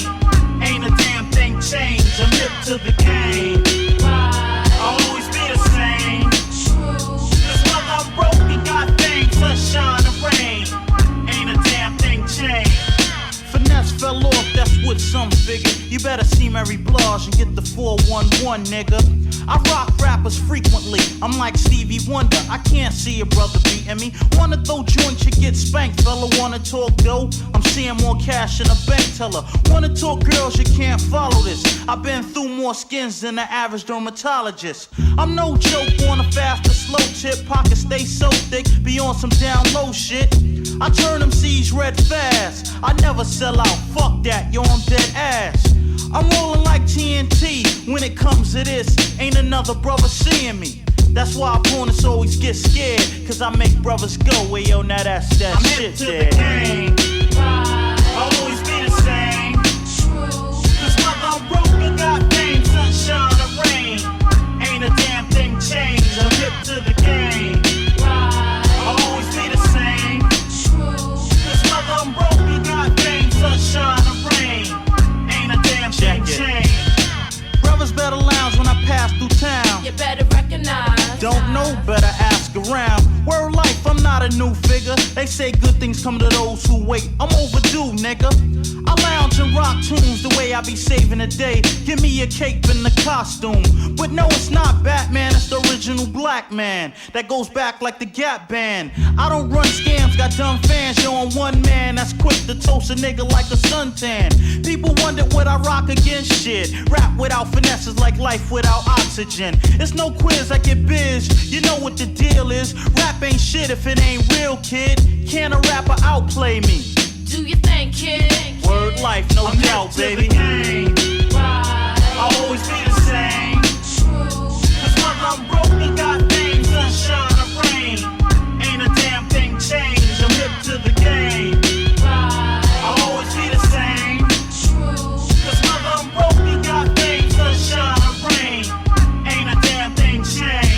Ain't a damn thing changed. I'm hip to the game. I'll always be the same. Cause while I'm broke, I got fame, sunshine or rain. Ain't a damn thing changed. Finesse fell off, that's what some figure. You better see Mary Blige and get the 411, nigga. I rock rappers frequently, I'm like Stevie Wonder. I can't see a brother beating me. Wanna throw joints, you get spanked. Fella wanna talk dough, I'm seeing more cash in a bank teller. Wanna talk girls, you can't follow this. I've been through more skins than the average dermatologist. I'm no joke on a fast or slow tip. Pockets stay so thick, be on some down low shit. I turn them C's red fast. I never sell out, fuck that, yo, I'm dead ass. I'm rolling like TNT when it comes to this. Ain't another brother seeing me. That's why opponents always get scared. Cause I make brothers go, well, yo, now that's that I'm shit there. I'm hip to the game. I'll always be the same. Cause while I'm broke, I got fame, sunshine or rain. Ain't a damn thing changed. I'm hip to the game. I'll always be the same. Cause while I'm broke, I got fame, sunshine or rain. Ain't a damn thing changed. Brothers better lounge when I pass through town. You better recognize. Don't know, better ask around. Word life, I'm not a new figure. They say good things come to those who wait. I'm overdue, nigga. I lounge and rock tunes the way I be saving the day. Give me a cape and a costume. But no, it's not Batman, it's the original black man. That goes back like the Gap Band. I don't run scams, got dumb fans. Yo, I'm one man that's quick to toast a nigga like a suntan. People wonder what I rock against shit. Rap without finesse is like life without oxygen. It's no quiz, I get biz. You know what the deal is. Rap ain't shit if it ain't real, kid. Can a rapper outplay me? Do you think, kid? Word life, no doubt, baby. I'll always be the same. Cause while I'm broke, I got fame, sunshine or rain. Ain't a damn thing changed. I'm hip to the game. I'll always be the same. Cause while I'm broke, I got fame, sunshine or rain. Ain't a damn thing changed.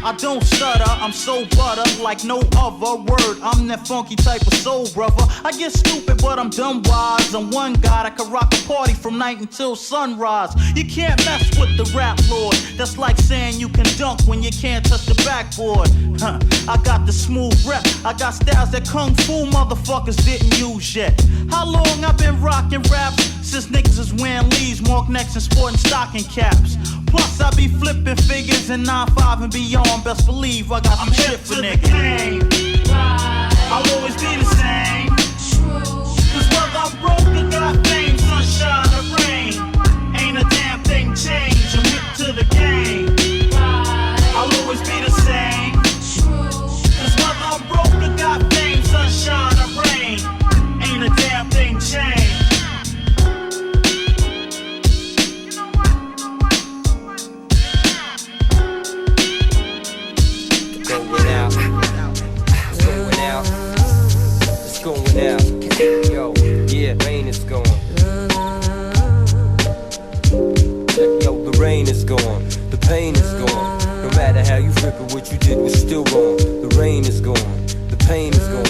I don't stutter, I'm so butter like no other word. I'm that funky type of soul brother. I get stupid, but I'm dumb wise. I'm one guy that can rock a party from night until sunrise. You can't mess with the rap lord. That's like saying you can dunk when you can't touch the backboard. I got the smooth rep. I got styles that kung fu motherfuckers didn't use yet. How long I been rocking raps? Since niggas is wearing leaves, mark necks and sporting stocking caps. Plus I be flipping figures in 9-5 and beyond. Best believe I got some shit for niggas. I'll always be the same. Cause while I'm broke, I got fame, sunshine or rain. Ain't a damn thing changed. I'm hip to the game. I'll always be the same. Cause while I'm broke, I got fame, sunshine or rain. Ain't a damn thing changed. how you flippin', what you did was still wrong. The rain is gone, the pain is gone.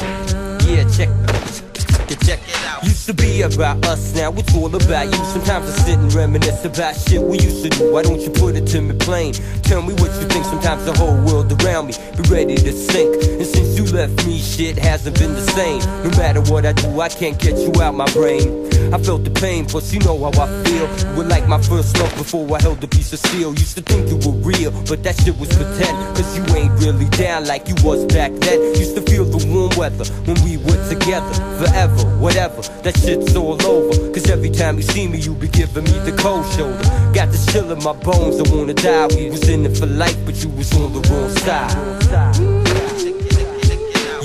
Yeah, check it out. Used to be about us, now it's all about you. Sometimes I sit and reminisce about shit we used to do. Why don't you put it to me plain? Tell me what you think. Sometimes the whole world around me be ready to sink. And since you left me, shit hasn't been the same. No matter what I do, I can't get you out my brain. I felt the pain, plus you know how I feel. You were like my first love before I held a piece of steel. Used to think you were real, but that shit was pretend. Cause you ain't really down like you was back then. Used to feel the warm weather when we were together. Forever, whatever, that shit's all over. Cause every time you see me, you be giving me the cold shoulder. Got this chill in my bones, I wanna die. We was in it for life, but you was on the wrong side.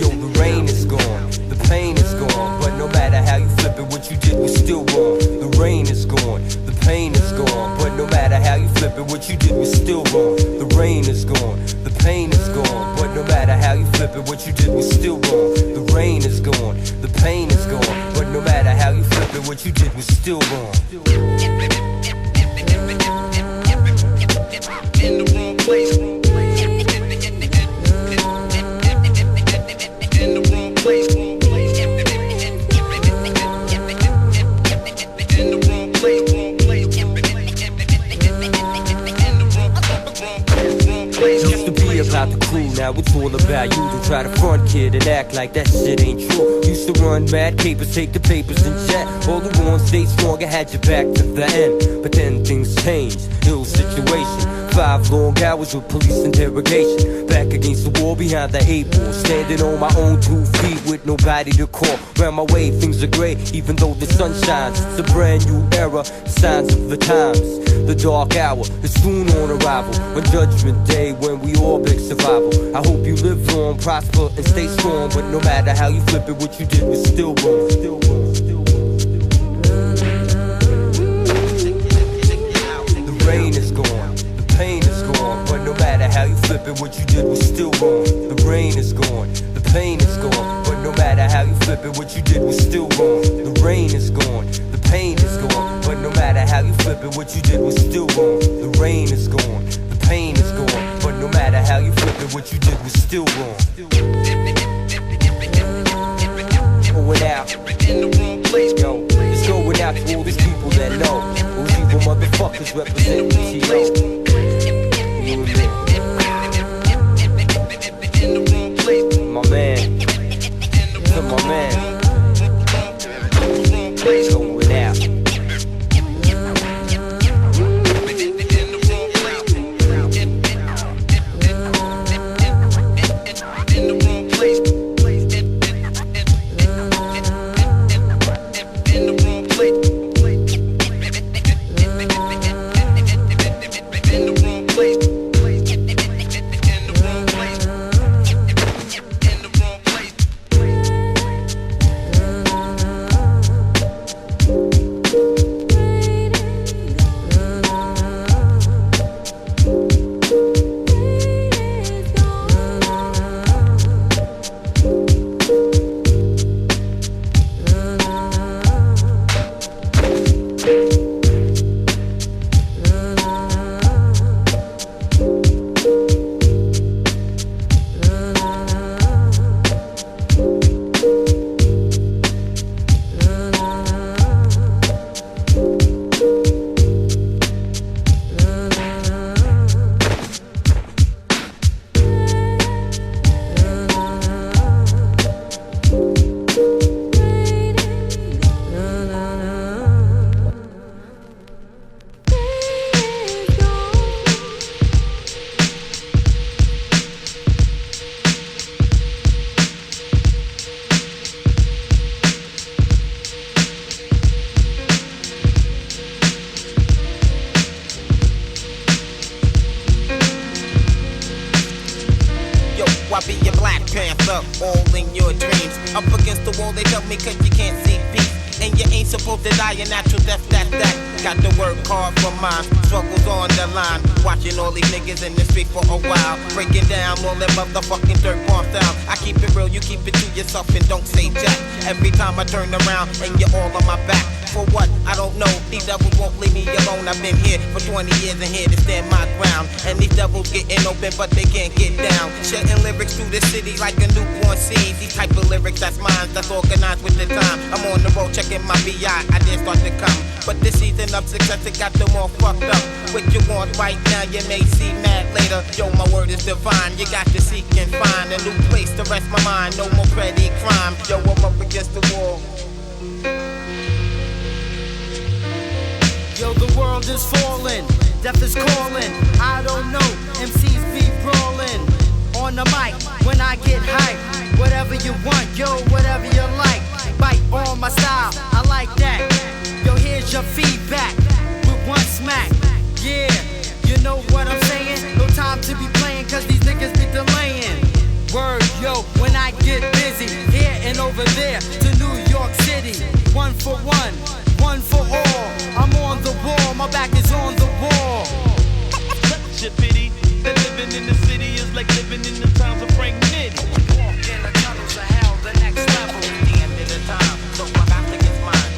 Yo, the rain is gone, the pain is gone. But no matter how you flip it, what you did was still wrong. The rain is gone, the pain is gone. But no matter how you flip it, what you did was still wrong. The rain is gone, the pain is gone. But no matter how you flip it, what you did was still wrong. The rain is gone, the pain is gone. But no matter how you flip it, what you did was still wrong. In the wrong place. Used to be about the crew, now it's all about you. Don't try to front, kid, and act like that shit ain't true. Used to run mad capers, take the papers and jet. All the ones stay strong, I had your back to the end. But then things changed, ill situation. 5 long hours with police interrogation. Back against the wall behind the 8 ball. Standing on my own 2 feet with nobody to call. Round my way, things are gray, even though the sun shines. It's a brand new era, signs of the times. The dark hour is soon on arrival. On Judgment Day, when we all beg survival. I hope you live long, prosper, and stay strong. But no matter how you flip it, what you did was still wrong. Still wrong. The rain is gone, the pain is gone. But no matter how you flip it, what you did was still wrong. The rain is gone, the pain is gone. But no matter how you flip it, what you did was still wrong. The rain is gone, the pain is gone. But no matter how you flip it, what you did was still wrong. The rain is gone, the pain is gone. But no matter how you flip it, what you did was still wrong. Going out in the wrong place, yo. It's going out to all these people that know. Those evil motherfuckers represent TO. My man, to my man, going out. I be your Black Panther, all in your dreams. Up against the wall, they tell me cause you can't see peace. And you ain't supposed to die a natural death, that. Got to work hard for mine, struggles on the line. Watching all these niggas in the street for a while. Breaking down all that motherfucking dirt bomb down. I keep it real, you keep it to yourself and don't say jack. Every time I turn around and you're all on my back. For what? I don't know. These devils won't leave me alone. I've been here for 20 years and here to stand my ground. And these devils getting open, but they can't get down. Shedding lyrics through the city like a newborn seed. These type of lyrics, that's mine, that's organized with the time. I'm on the road checking my BI, I didn't start to come. But this season of success, it got them all fucked up. What you want right now, you may see mad later. Yo, my word is divine. You got to seek and find a new place to rest my mind. No more petty crime. Yo, I'm up against the wall. Yo, the world is falling, death is calling. I don't know, MCs be brawling. On the mic, when I get hype, whatever you want, yo, whatever you like. Bite on my style, I like that. Yo, here's your feedback with one smack. Yeah, you know what I'm saying? No time to be playing, cause these niggas be delaying. Word, yo, when I get busy, here and over there to New York City. One for one, one for all. I'm on the wall, my back is on the wall. Such a pity that living in the city is like living in the times of Frank Nitty. Walk in the tunnels of hell, the next level. The end of the time, so I got to get mine.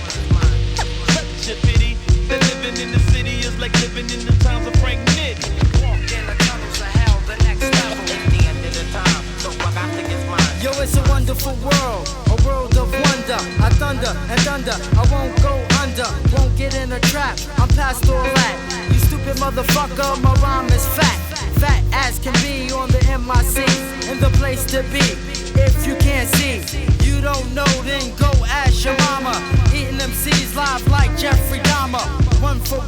Such a pity that living in the city is like living in the times of Frank Nitty. Walk in the tunnels of hell, the next level. The end of the time, so I got to get mine. Yo, it's a wonderful world, a world of wonder. I thunder and thunder, I won't go under, won't get in a trap. I'm past all that. You stupid motherfucker, my rhyme is fat. Fat as can be on the MIC, in the place to be. If you can't see, you don't know, then go ask your mama. Eating MCs live like Jeffrey Dahmer. One for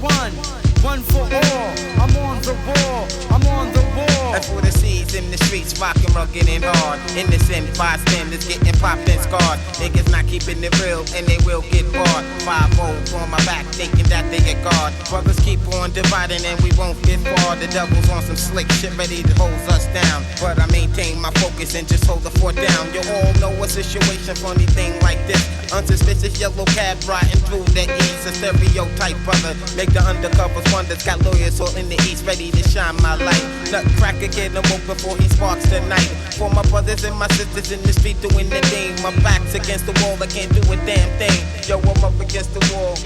one for all. I'm on the wall, I'm on the wall. That's for the seeds in the streets, rockin', rugged and hard. Innocent bystanders getting popped and scarred. Niggas not keeping it real and they will get barred. 5-0 on my back thinking that they get guard. Brothers keep on dividing and we won't get far. The devil's on some slick shit ready to hold us down. But I maintain my focus and just hold the fort down. You all know a situation, funny thing like this. Unsuspicious yellow cab riding through the east. A stereotype brother, make the undercovers wonders. Got lawyers all in the east ready to shine my light. Nutcracker get him woke before he sparks the night. For my brothers and my sisters in the street doing the thing. My back's against the wall, I can't do a damn thing. Yo, I'm up against the wall.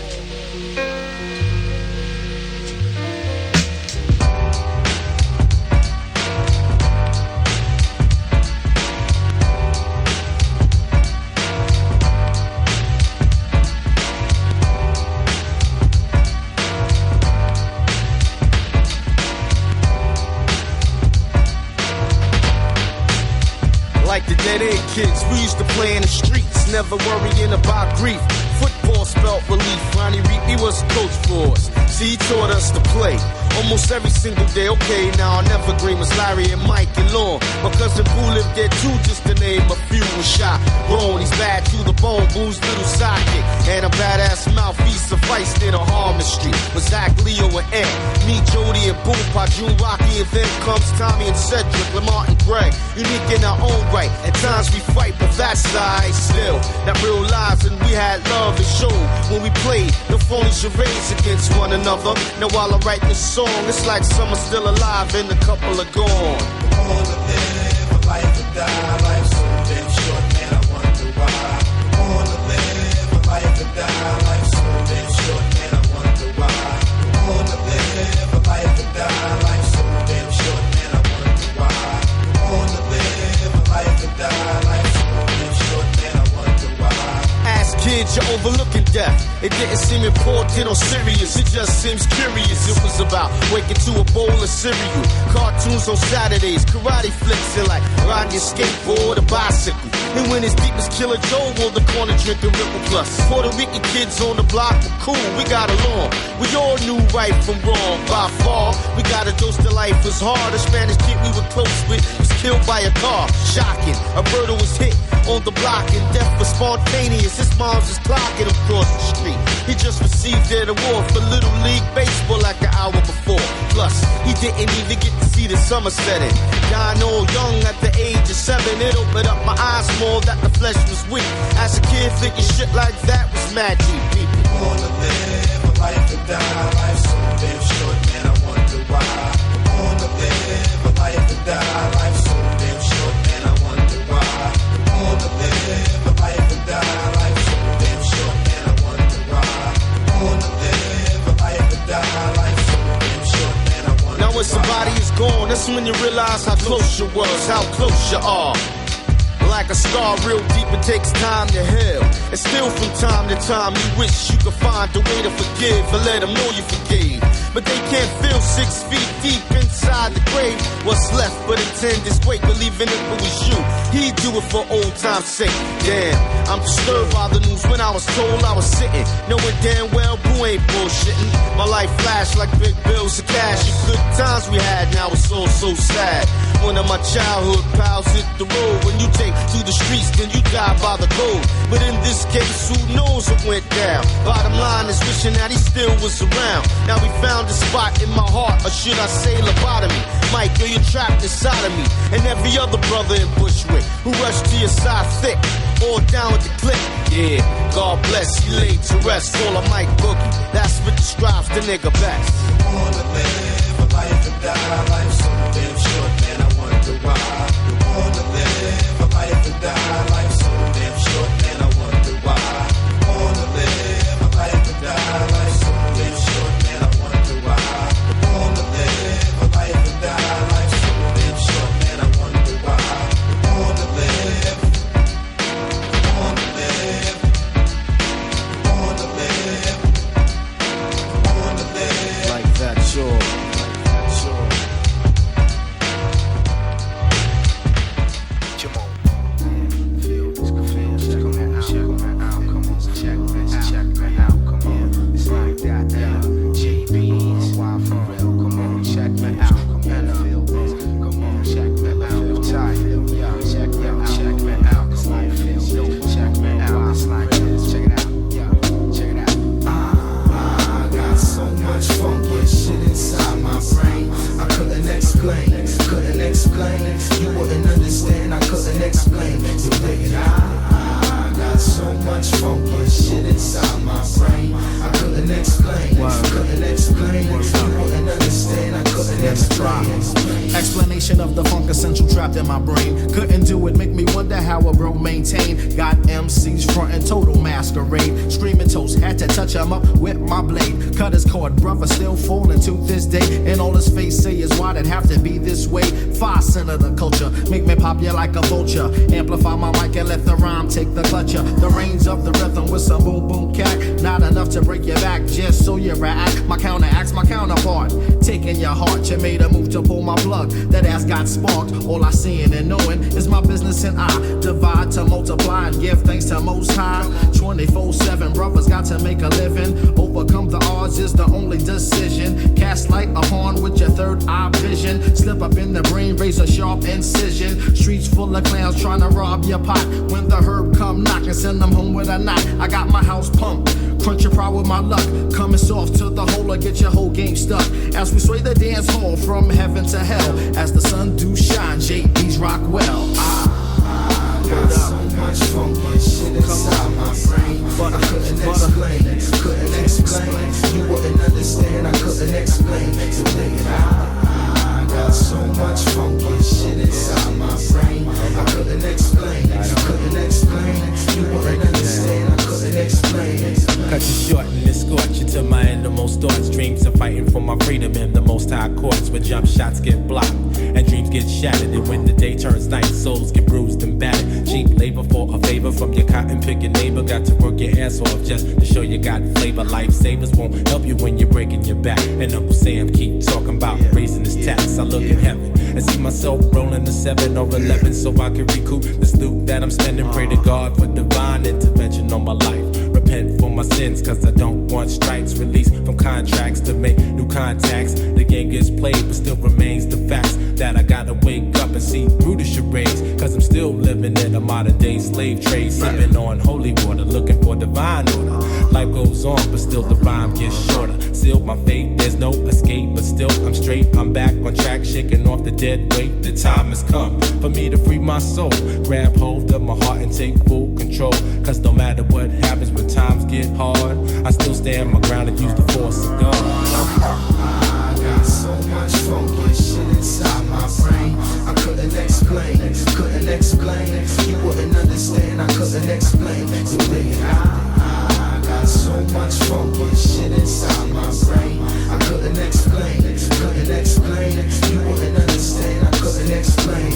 Like the dead end kids, we used to play in the streets, never worrying about grief. Football spelt relief. Ronnie Reed, he was a coach for us. See, he taught us to play almost every single day. Okay, now I'll never agree with Larry and Mike and Lon. My cousin Boo lived there too, just to name a few. Was shot, grown, he's bad to the bone. Boo's little sidekick and a badass mouth. He sufficed in a Harmon Street with Zach, Leo, and Ed. Me, Jody, and Boo, Pajun, Rocky, and then comes Tommy and Cedric, Lamar and Greg. Unique in our own right. At times we fight, but that's alright still. That real lives and we had love and show when we played the phony charades against one another. Now while I write this song, it's like some are still alive and a couple are gone. I wanna live a life or die. Life's so damn short, man, I wonder why. I wanna live a life or die. Life's so damn short, man, I wonder why. I wanna live a life or die. Life's so damn short, man, I wonder why. I wanna live a life or die. Life's so damn short, man, I wonder why. As kids, you're overlooking death. It didn't seem important or serious, it just seems curious. It was about waking to a bowl of cereal, cartoons on Saturdays, karate flicks, and like riding your skateboard or bicycle. And when his deep as Killer Joe on the corner drinking Ripple Plus. Puerto Rican kids on the block were cool, we got along. We all knew right from wrong by far. We got a dose to life was hard. A Spanish kid we were close with was killed by a car. Shocking, a birder was hit on the block and death was spontaneous. His mom's was clocking him across the street. He just received an award for Little League Baseball like an hour before. Plus, he didn't even get to see the summer setting. Dying all young at the age of 7, it but up my eyes more that the flesh was weak. As a kid, thinking shit like that was mad deep. People wanna live a life and die. Life's so damn short, man, I wonder why. Wanna live a life and die. Life's so damn short, man, I wonder why. Wanna live a life and die. Life's so damn short, man, I wonder why. Wanna live a life and die. Life's so damn short, man, I wonder why. Now when somebody is gone, that's when you realize how close you was, how close you are. Like a scar real deep, it takes time to heal. And still from time to time you wish you could find a way to forgive or let them know you forgave. But they can't feel 6 feet deep inside the grave. What's left but intend is great, believing if it was you, he'd do it for old time's sake. Damn, I'm disturbed by the news when I was told I was sitting, knowing damn well Boo ain't bullshitting. My life flashed like big bills of cash. The good times we had, now it's all so sad. One of my childhood pals hit the road. When you take to the streets, then you die by the code. But in this case, who knows what went down? Bottom line is wishing that he still was around. Now we found a spot in my heart, or should I say lobotomy? Mike, you're trapped inside of me, and every other brother in Bushwick who rushed to your side thick, all down with the click. Yeah, God bless, he laid to rest. All of Mike Boogie, that's what describes the nigga best. Wanna live a life and die. Life's so damn short, man, I wonder why. Wanna live a life and die. Life's so damn short, man, I wonder why. Wanna live a life and die. Life's so damn short, man, I wonder why. Wanna live a life and die. Life's so damn short, man, I wonder why. Wanna live, wanna live, wanna live, wanna live like that, sure. Couldn't explain, you wouldn't understand, I couldn't explain. So nigga, I got so much funky shit inside my brain. I couldn't explain, couldn't explain, you wouldn't understand, I couldn't explain. Explanation of the funk essential trapped in my brain. Couldn't do it, make me wonder how a bro maintain. Got MCs frontin' total masquerade. Screaming toast, had to touch him up with my blade. Cut his cord, brother still falling to this day. And all his face say is why'd it have to be this way? 5% of the culture, make me pop you like a vulture. Amplify my mic and let the rhyme take the clutcher. The reins of the rhythm with some boom boom cat. Not enough to break your back, just so you react. My counteract's my counterpart. Taking your heart, you made a move to pull my plug. That ass got sparked. All I seeing and knowing is my business, and I divide to multiply and give thanks to Most High. 24/7, brothers got to make a living. Overcome the odds is the only decision. Cast light upon with your third eye vision. Slip up in the brain, raise a sharp incision. Streets full of clowns trying to rob your pot. When the herb come knockin', send them home with a knot. I got my house pumped. Crunch your pride with my luck. Coming soft to the hole or get your whole game stuck. As we sway the dance hall from heaven to hell. As the sun do shine, JB's rock well. I got so much funky shit inside my brain. I couldn't explain, you wouldn't understand, I couldn't explain. So nigga, I got so much funky shit inside my brain. I couldn't explain, you wouldn't understand, I couldn't explain. Cut you short and escort you to my innermost thoughts. Dreams of fighting for my freedom in the most high courts, where jump shots get blocked and dreams get shattered. And when the day turns night, souls get bruised and battered. Cheap labor for a favor from your cotton picking neighbor. Got to work your ass off just to show you got flavor. Lifesavers won't help you when you're breaking your back. And Uncle Sam keep talking about raising his tax. I look in heaven and see myself rolling a 7 or 11 so I can recoup this loot that I'm spending. Pray to God for divine intervention on my life. Repent for my sins, cause I don't want strikes. Release from contracts to make new contacts. The game gets played, but still remains the facts that I gotta wake up and see through the charades. Cause I'm still living in a modern day slave trade, sipping on holy water, looking for divine order. Life goes on, but still the rhyme gets shorter. Sealed my fate, there's no escape, but still I'm straight. I'm back on track, shaking off the dead weight. The time has come for me to free my soul, grab hold of my heart and take full control. Cause no matter what happens when times get hard, I still stand my ground and use the force of God. I got so much funky shit inside my brain. I couldn't explain. You wouldn't understand. I couldn't explain. So I got so much funky shit inside my brain. I couldn't explain. You wouldn't understand. I couldn't explain.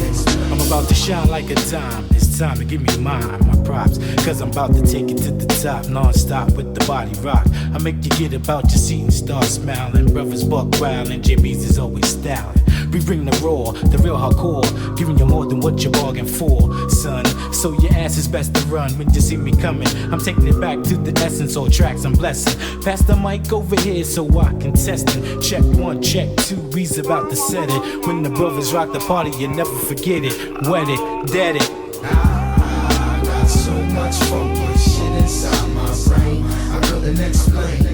I'm about to shine like a dime. It's time to give me my props. Cause I'm about to take it to the top, non-stop with the body rock. I make you get about your seat and start smiling. Brothers buck wild and JB's is always styling. We bring the raw, the real hardcore, giving you more than what you bargained for, son. So your ass is best to run when you see me coming. I'm taking it back to the essence, all tracks I'm blessing. Pass the mic over here so I can test it. Check 1, check 2, we's about to set it. When the brothers rock the party, you never forget it. Wet it, dead it. I got so much funky shit inside my brain. I couldn't explain.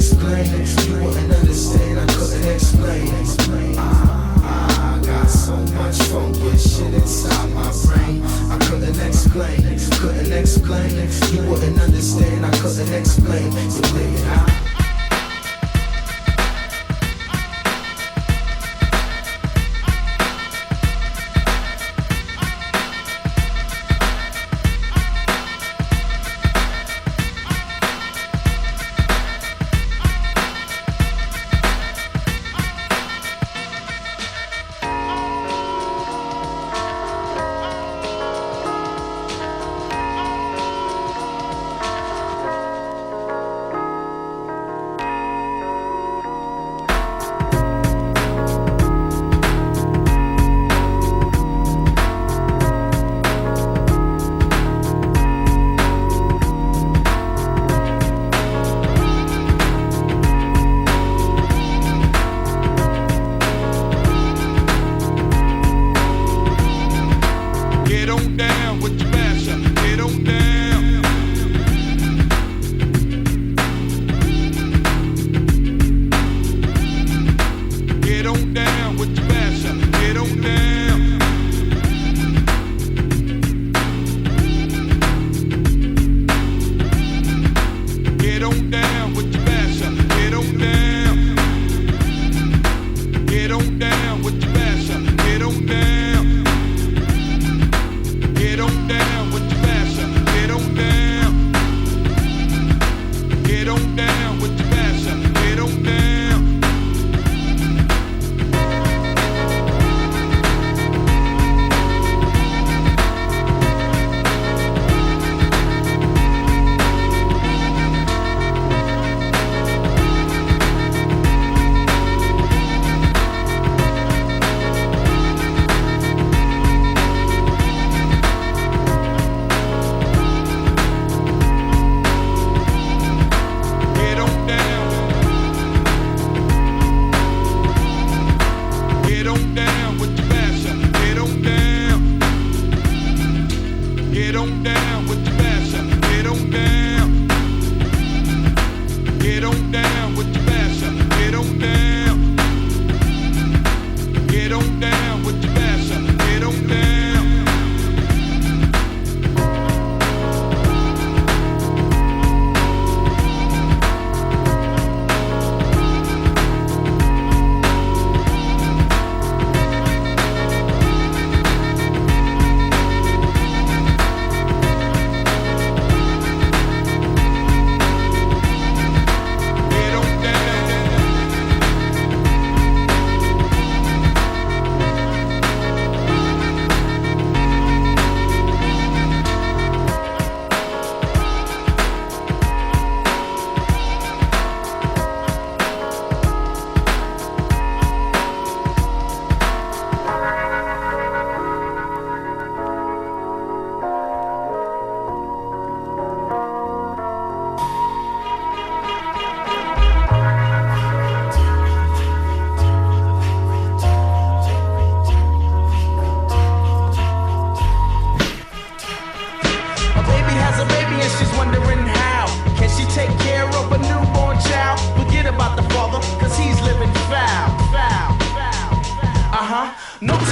You wouldn't understand. I couldn't explain. I got so much funky shit inside my brain. I couldn't explain. You wouldn't understand. I couldn't explain. So baby,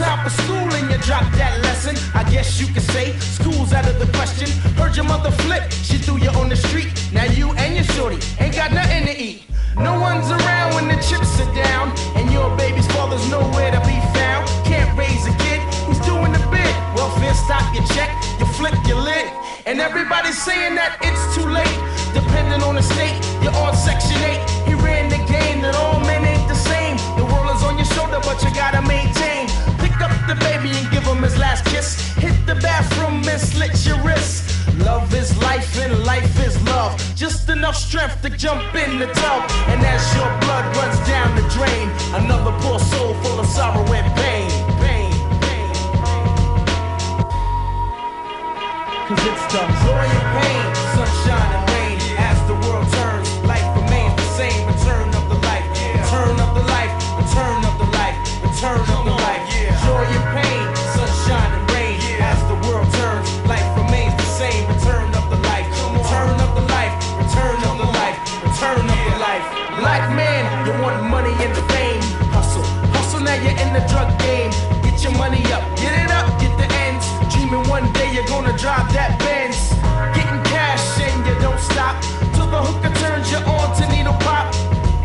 time for school and you dropped that lesson. I guess you could say school's out of the question. Heard your mother flip, she threw you on the street. Now you and your shorty ain't got nothing to eat. No one's around when the chips are down, and your baby's father's nowhere to be found. Can't raise a kid, he's doing the bid. Welfare stop, you check, you flip your lid. And everybody's saying that it's too late. Depending on the state, you're on Section 8. He ran the game that all men ain't the same. The world is on your shoulder, but you gotta maintain. Pick up the baby and give him his last kiss. Hit the bathroom and slit your wrists. Love is life and life is love. Just enough strength to jump in the tub. And as your blood runs down the drain, another poor soul full of sorrow and pain. Cause it's the joy and pain, sunshine and rain. As the world turns, life remains the same. Return of the life, return of the life, return of the life, return of the life. Joy and pain, sunshine and rain. As the world turns, life remains the same. Return of the life, return of the life, return of the life, return of the life. Black man, you want money and fame. Hustle, hustle, now you're in the drug game. Get your money up, get it up, get the ends. Dreaming one day you're gonna drive that Benz. Getting cash and you don't stop till the hooker turns you on to needle pop.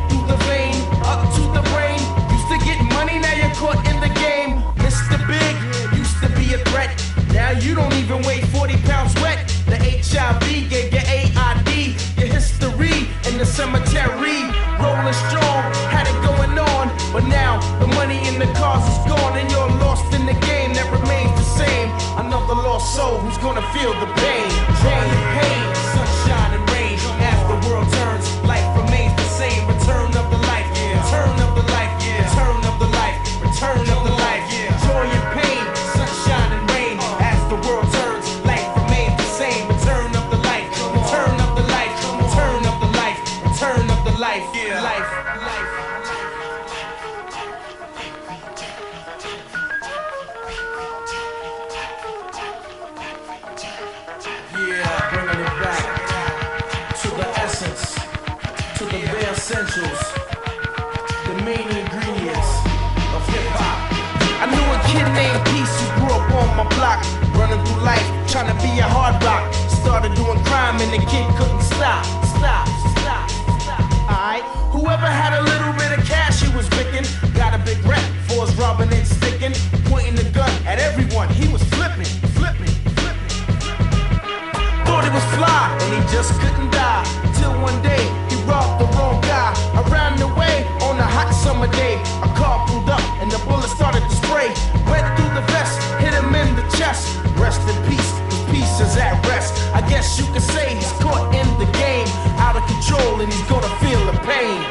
Through the vein, up to the brain. Used to get money, now you're caught in the game. Mr. Big, used to be a threat. Now you don't even weigh 40 pounds wet. The HIV gave you AID, your history in the cemetery. Rolling strong, had it going on. But now the money in the cars is gone, and you're lost in the game that remains the same. Another lost soul who's gonna feel the pain. Joy and pain, sunshine and rain. As the world turns, life remains the same. Return of the life, return of the life, return of the life, return of the life. Joy and pain, sunshine and rain. As the world turns, life remains the same. Return of the life, return of the life, return of the life, return of the life, life. Essentials, the main ingredients of hip-hop. I knew a kid named Peace who grew up on my block, running through life, trying to be a hard rock. Started doing crime and the kid couldn't stop. Alright, whoever had a little bit of cash he was picking, got a big rep for his robbing and sticking, pointing the gun at everyone. He was flipping. Thought he was fly and he just couldn't die. Till one day he robbed the wrong guy. Around the way on a hot summer day, a car pulled up and the bullet started to spray. Went through the vest, hit him in the chest. Rest in peace, his peace is at rest. I guess you could say he's caught in the game, out of control, and he's gonna feel the pain.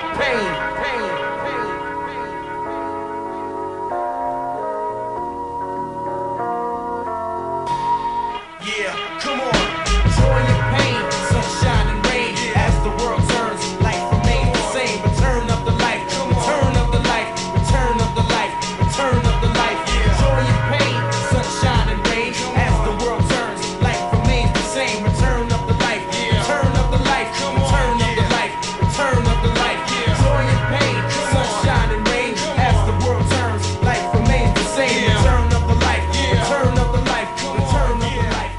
Yeah, come on. Joy and pain, sunshine and rain. As the world turns, life remains the same. Return of the life, return of the life, return of the life, return of the life. Joy and pain, sunshine and rain. As the world turns, life remains the same. Return of the life, return of the life, return of the life, return of the life. Joy and pain, sunshine and rain. As the world turns, life remains the same. Return of the life, return of the life, return of the life.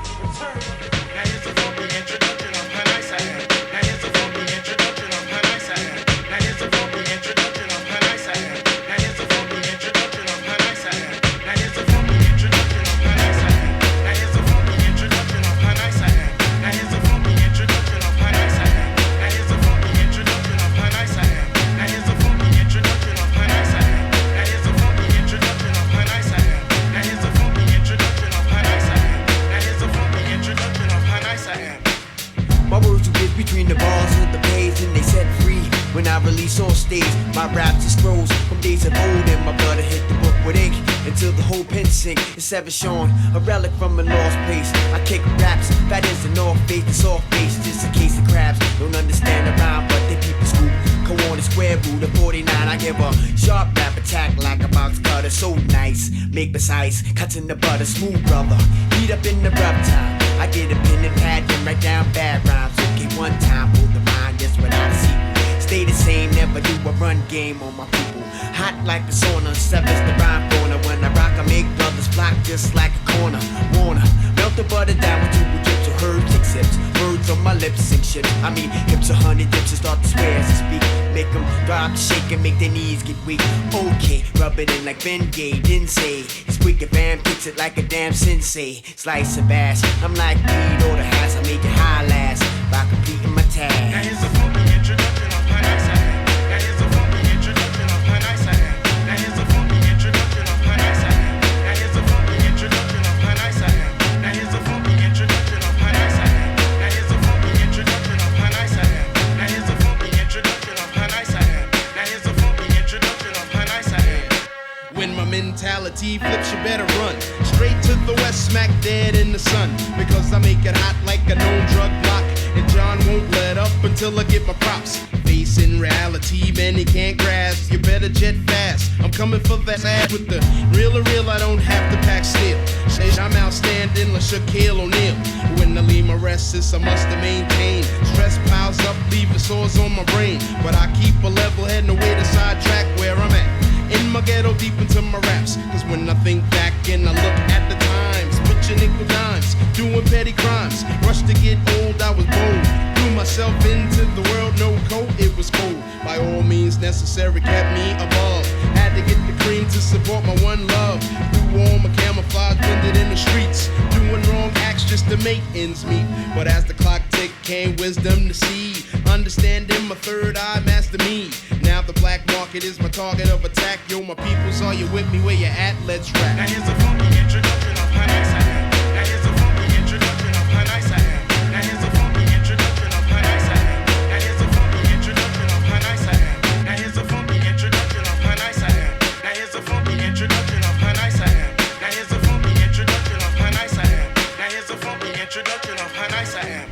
My words are rich between the bars of the page, and they set free when I release on stage. My raps are scrolls from days of old, and my brother hit the book with ink until the whole pen sink. It's ever shown a relic from a lost place. I kick raps, that is the North Face, the soft face, just a case of crabs. Don't understand the rhyme, but they peep the scoop. Go on the square root of 49. I give a sharp rap attack like a box cutter, so nice. Make precise, cuts in the butter, smooth brother. Heat up in the rough time. I get a pen and pad and write down bad rhymes. Okay, one time, pull the rhyme, just without a seat. stay the same, never do a run game on my people. Hot like a sauna, severs the rhyme corner. When I rock, I make brothers flock just like a corner. Warner, melt the butter down with you with chips or herbs, take sips. Words on my lips and shit. I mean, hips 100 dips and start to swear as I speak. Make them drop, shake and make their knees get weak. Okay, rub it in like Ben Gay, didn't say. It's quick and bam, fix it like a damn sensei. Slice of ass, I'm like weed or the hash. I make it high last by completing my task. Now here's a funky introduction of how nice I am. Now here's a funky introduction of how nice I am. Now here's a funky introduction of how nice I am. Now here's a funky introduction of how nice I am. Now here's a funky introduction of how nice I am. Now here's a funky introduction of how nice I am. Now here's a funky introduction of how nice I am. Now here's a funky introduction of how nice I am. When my mentality flips, you better run straight to the west, smack dead in the sun. Because I make it hot like a known drug block, and John won't let up until I get my props. Facing reality, many can't grasp. You better jet fast. I'm coming for that ass with the real or real. I don't have to pack steel. Shit, I'm outstanding like Shaquille O'Neal. When I leave my restless, I must have maintained. Stress piles up, leaving sores on my brain. But I keep a level head, no way to sidetrack where I'm at. In my ghetto, deep into my raps. Cause when I think back and I look at the times, put your nickel dimes, doing petty crimes. Rush to get old, I was bold. Threw myself into the world, no coat, it was cold. By all means necessary, kept me above. Had to get the cream to support my one love. Through all my camouflage, blended in the streets. Doing wrong acts just to make ends meet. But as the clock ticked, came wisdom to see. Understanding my third eye, master me. Now the black market is my target of attack. Yo, my peoples, are you with me? Where you at? Let's rap. Now here's a funky introduction of how nice I am. Now here's a funky introduction of how nice I am. Now here's a funky introduction of how nice I am. Now here's a funky introduction of how nice I am. Now here's a funky introduction of how nice I am. Now here's a funky introduction of how nice I am. Now here's a funky introduction of how nice I am. Now here's a funky introduction of how nice I am.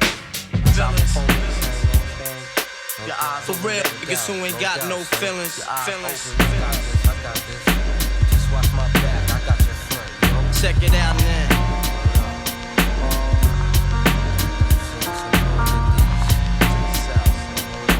For real, niggas who ain't got no feelings. Check it out now.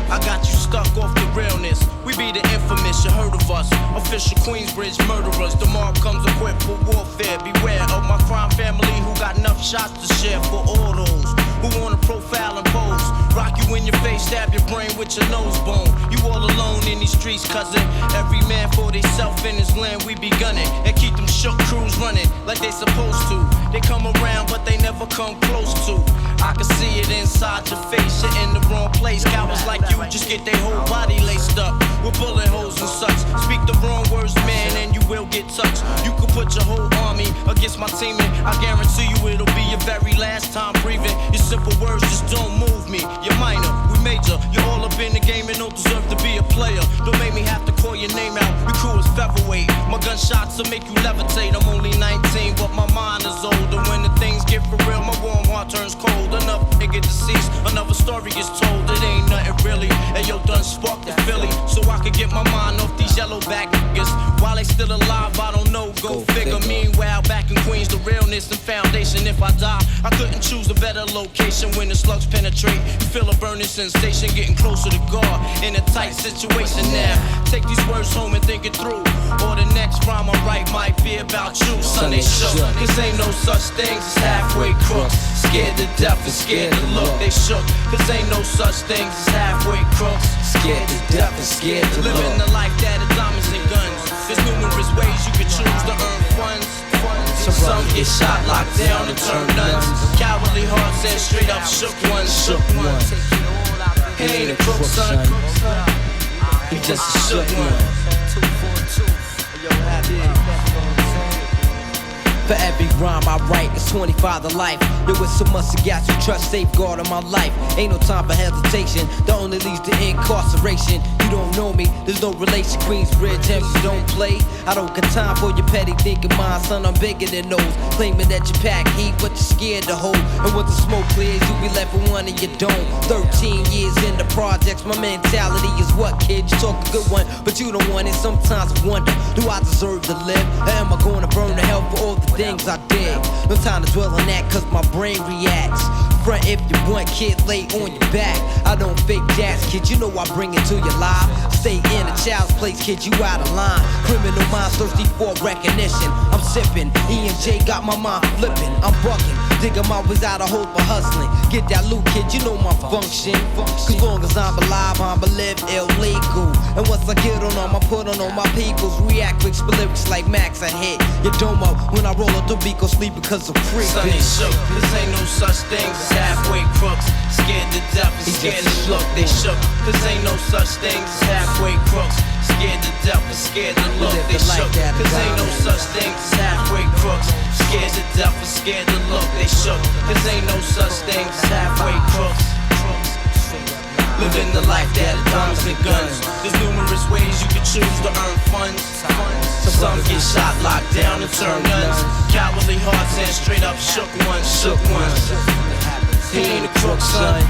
I got you stuck off the realness. We be the infamous, you heard of us. Official Queensbridge murderers. The mob comes equipped for warfare. Beware of my crime family who got enough shots to share for all those who wanna profile and pose. Rock you in your face, stab your brain with your nose bone. You all alone in these streets, cousin. Every man for theyself in his land, we be gunning. And keep them shook crews running like they supposed to. They come around, but they never come close to. I can see it inside your face, you're in the wrong place. Cowards like you just get their whole body laced up with bullet holes and such. Speak the wrong words, man, and you will get touched. You could put your whole army against my team, and I guarantee you it'll be your very last time breathing. Your simple words just don't move me. You're minor, we major. You're all up in the game and don't deserve to be a player. Don't make me have to call your name out. Your crew is featherweight. My gunshots will make you levitate. I'm only 19, but my mind is older. When the things get for real, my warm heart turns cold. Another nigga deceased, another story is told. It ain't nothing really. And yo, done sparked the Philly, so I could get my mind off these yellow back niggas. While they still alive, I don't know, go figure. Meanwhile, back in Queens, the realness and foundation. If I die, I couldn't choose a better location. When the slugs penetrate, you feel a burning sensation, getting closer to God in a tight situation now. Take these words home and think it through, or the next rhyme I write might be about you. Son, they shook, cause ain't no such things as halfway crooks. Scared to death and scared to look, they shook, cause ain't no such things as halfway crooks. Scared to death and scared to look. Living the life that is diamonds and guns. There's numerous ways you can choose to earn funds. Some get shot, locked down, and turn nuns. Cowardly hearts and straight up shook ones. He ain't a crook, son. He just a shook one. For every rhyme I write, it's 25 to life. There was so much I got you trust, safeguard of my life. Ain't no time for hesitation, that only leads to incarceration. You don't know me, there's no relation. Queensbridge, and you don't play. I don't got time for your petty thinking, mind, son, I'm bigger than those. Claiming that you pack heat, but you're scared to hold. And when the smoke clears, you be left with one and you don't. 13 years in the projects, my mentality is what, kid? You talk a good one, but you don't want it. Sometimes I wonder, do I deserve to live? Or am I gonna burn to hell for all the things I did? No time to dwell on that, cause my brain reacts. Front if you want, kid, lay on your back. I don't fake jazz, kid, you know I bring it to your live. Stay in a child's place, kid, you out of line. Criminal minds thirsty for recognition. I'm sipping, E&J got my mind flipping. I'm bucking, digging my ways out of hope for hustling. Get that loot, kid, you know my function. Cause long as I'm alive, I'm live illegal. And once I get on them, I put on all my peoples. React quick, spit lyrics like Max, I hit your dome up. When I roll up the beat, go sleep because I'm free. Son ain't shook, cause ain't no such thing as halfway crooks. Scared to death and scared to look, they shook. Cause ain't no such thing as halfway crooks. Scared to death and scared to look, they shook. Cause ain't no such thing as halfway crooks. Scared to death and scared to look, they shook. Cause ain't no such thing as halfway crooks. Living the life that is diamonds and guns. There's numerous ways you can choose to earn funds. Some get shot, locked down, and turn guns. Cowardly hearts and straight up shook ones, shook ones. He ain't a crook, son.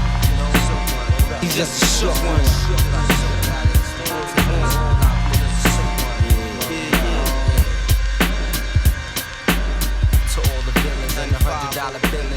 He's just a shook one. To all the villains and the $100 billings.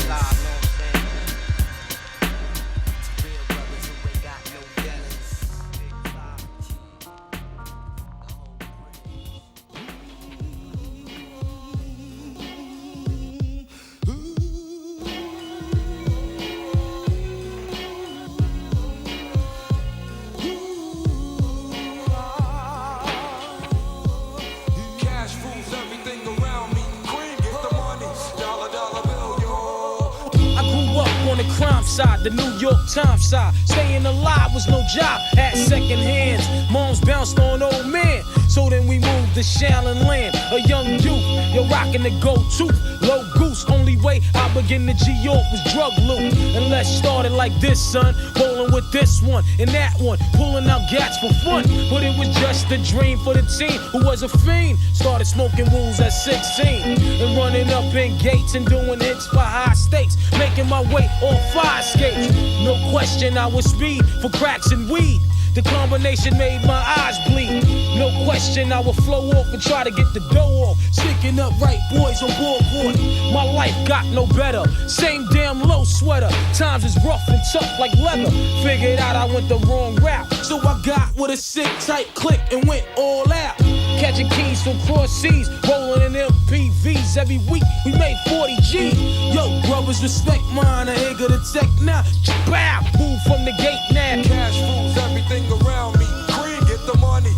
Side, the New York Times side. Staying alive was no job, had second hands. Moms bounced on old men. So then we moved to Shaolin Land. A young youth, you're rocking the gold tooth. Low goose, only way I begin to G-York was drug loot. And let's start it like this, son. Rolling with this one and that one. Pulling out gats for fun. But it was just a dream for the team who was a fiend. Started smoking wools at 16. And running up in gates and doing hits for high stakes. Making my way on fire skates. No question I was speed for cracks and weed. The combination made my eyes bleed. No question I would flow off and try to get the dough off. Sticking up right boys on board. My life got no better. Same damn low sweater. Times is rough and tough like leather. Figured out I went the wrong route. So I got with a sick tight click and went all out. Catching keys from cross seas, rolling in MPVs. Every week we made 40 G. Yo, brothers, respect mine. I ain't gonna tech now. Bow, move from the gate now. Cash rules everything around me. Cream, get the money.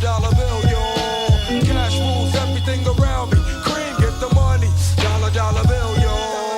Dollar bill, yo. Cash rules everything around me. Cream, get the money. Dollar bill, yo.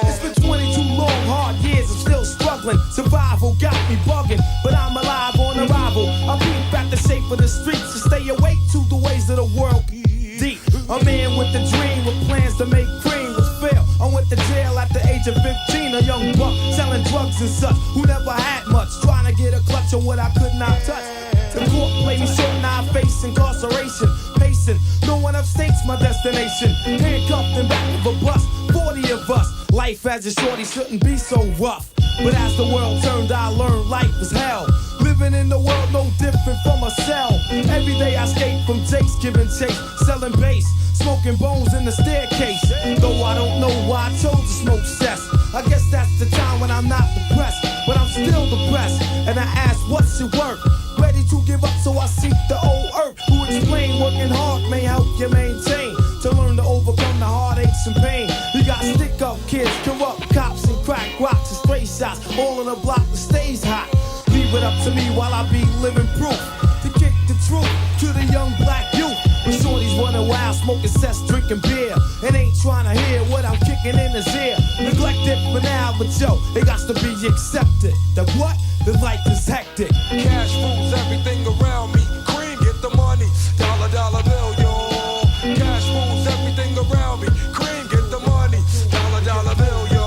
It's been 22 long, hard years. I'm still struggling. Survival got me bugging, but I'm alive on arrival. I peep at the shape of the streets to stay awake to the ways of the world. Deep, a man with a dream with plans to make cream was fail. I went to jail at the age of 15, a young buck selling drugs and such, who never had much, trying to get a clutch on what I could not touch. The court played me short, now I face incarceration. Pacing, no one upstate's my destination. Handcuffed in back of a bus, 40 of us. Life as a shorty shouldn't be so rough. But as the world turned, I learned life was hell. Living in the world no different from a cell. Every day I skate from Jake's, giving chase, selling bass, smoking bones in the staircase. Though I don't know why I chose to smoke cess. I guess that's the time when I'm not depressed, but I'm still depressed. And I ask, what's your work? Ready to give up, so I seek the old earth, who explain working hard may help you maintain. To learn to overcome the heartaches and pain. You got stick-up kids, corrupt cops, and crack rocks and stray shots. All in a block that stays hot. Leave it up to me while I be living proof. To kick the truth to the young black youth. When shorties running wild, smoking cess, drinking beer, and ain't trying to hear what I'm kicking in his ear. Neglected for now, but yo, it got to be accepted. That what? The life is hectic. Cash rules everything around me. Cream, get the money. Dollar bill, yo. Cash rules everything around me. Cream, get the money. Dollar bill, yo.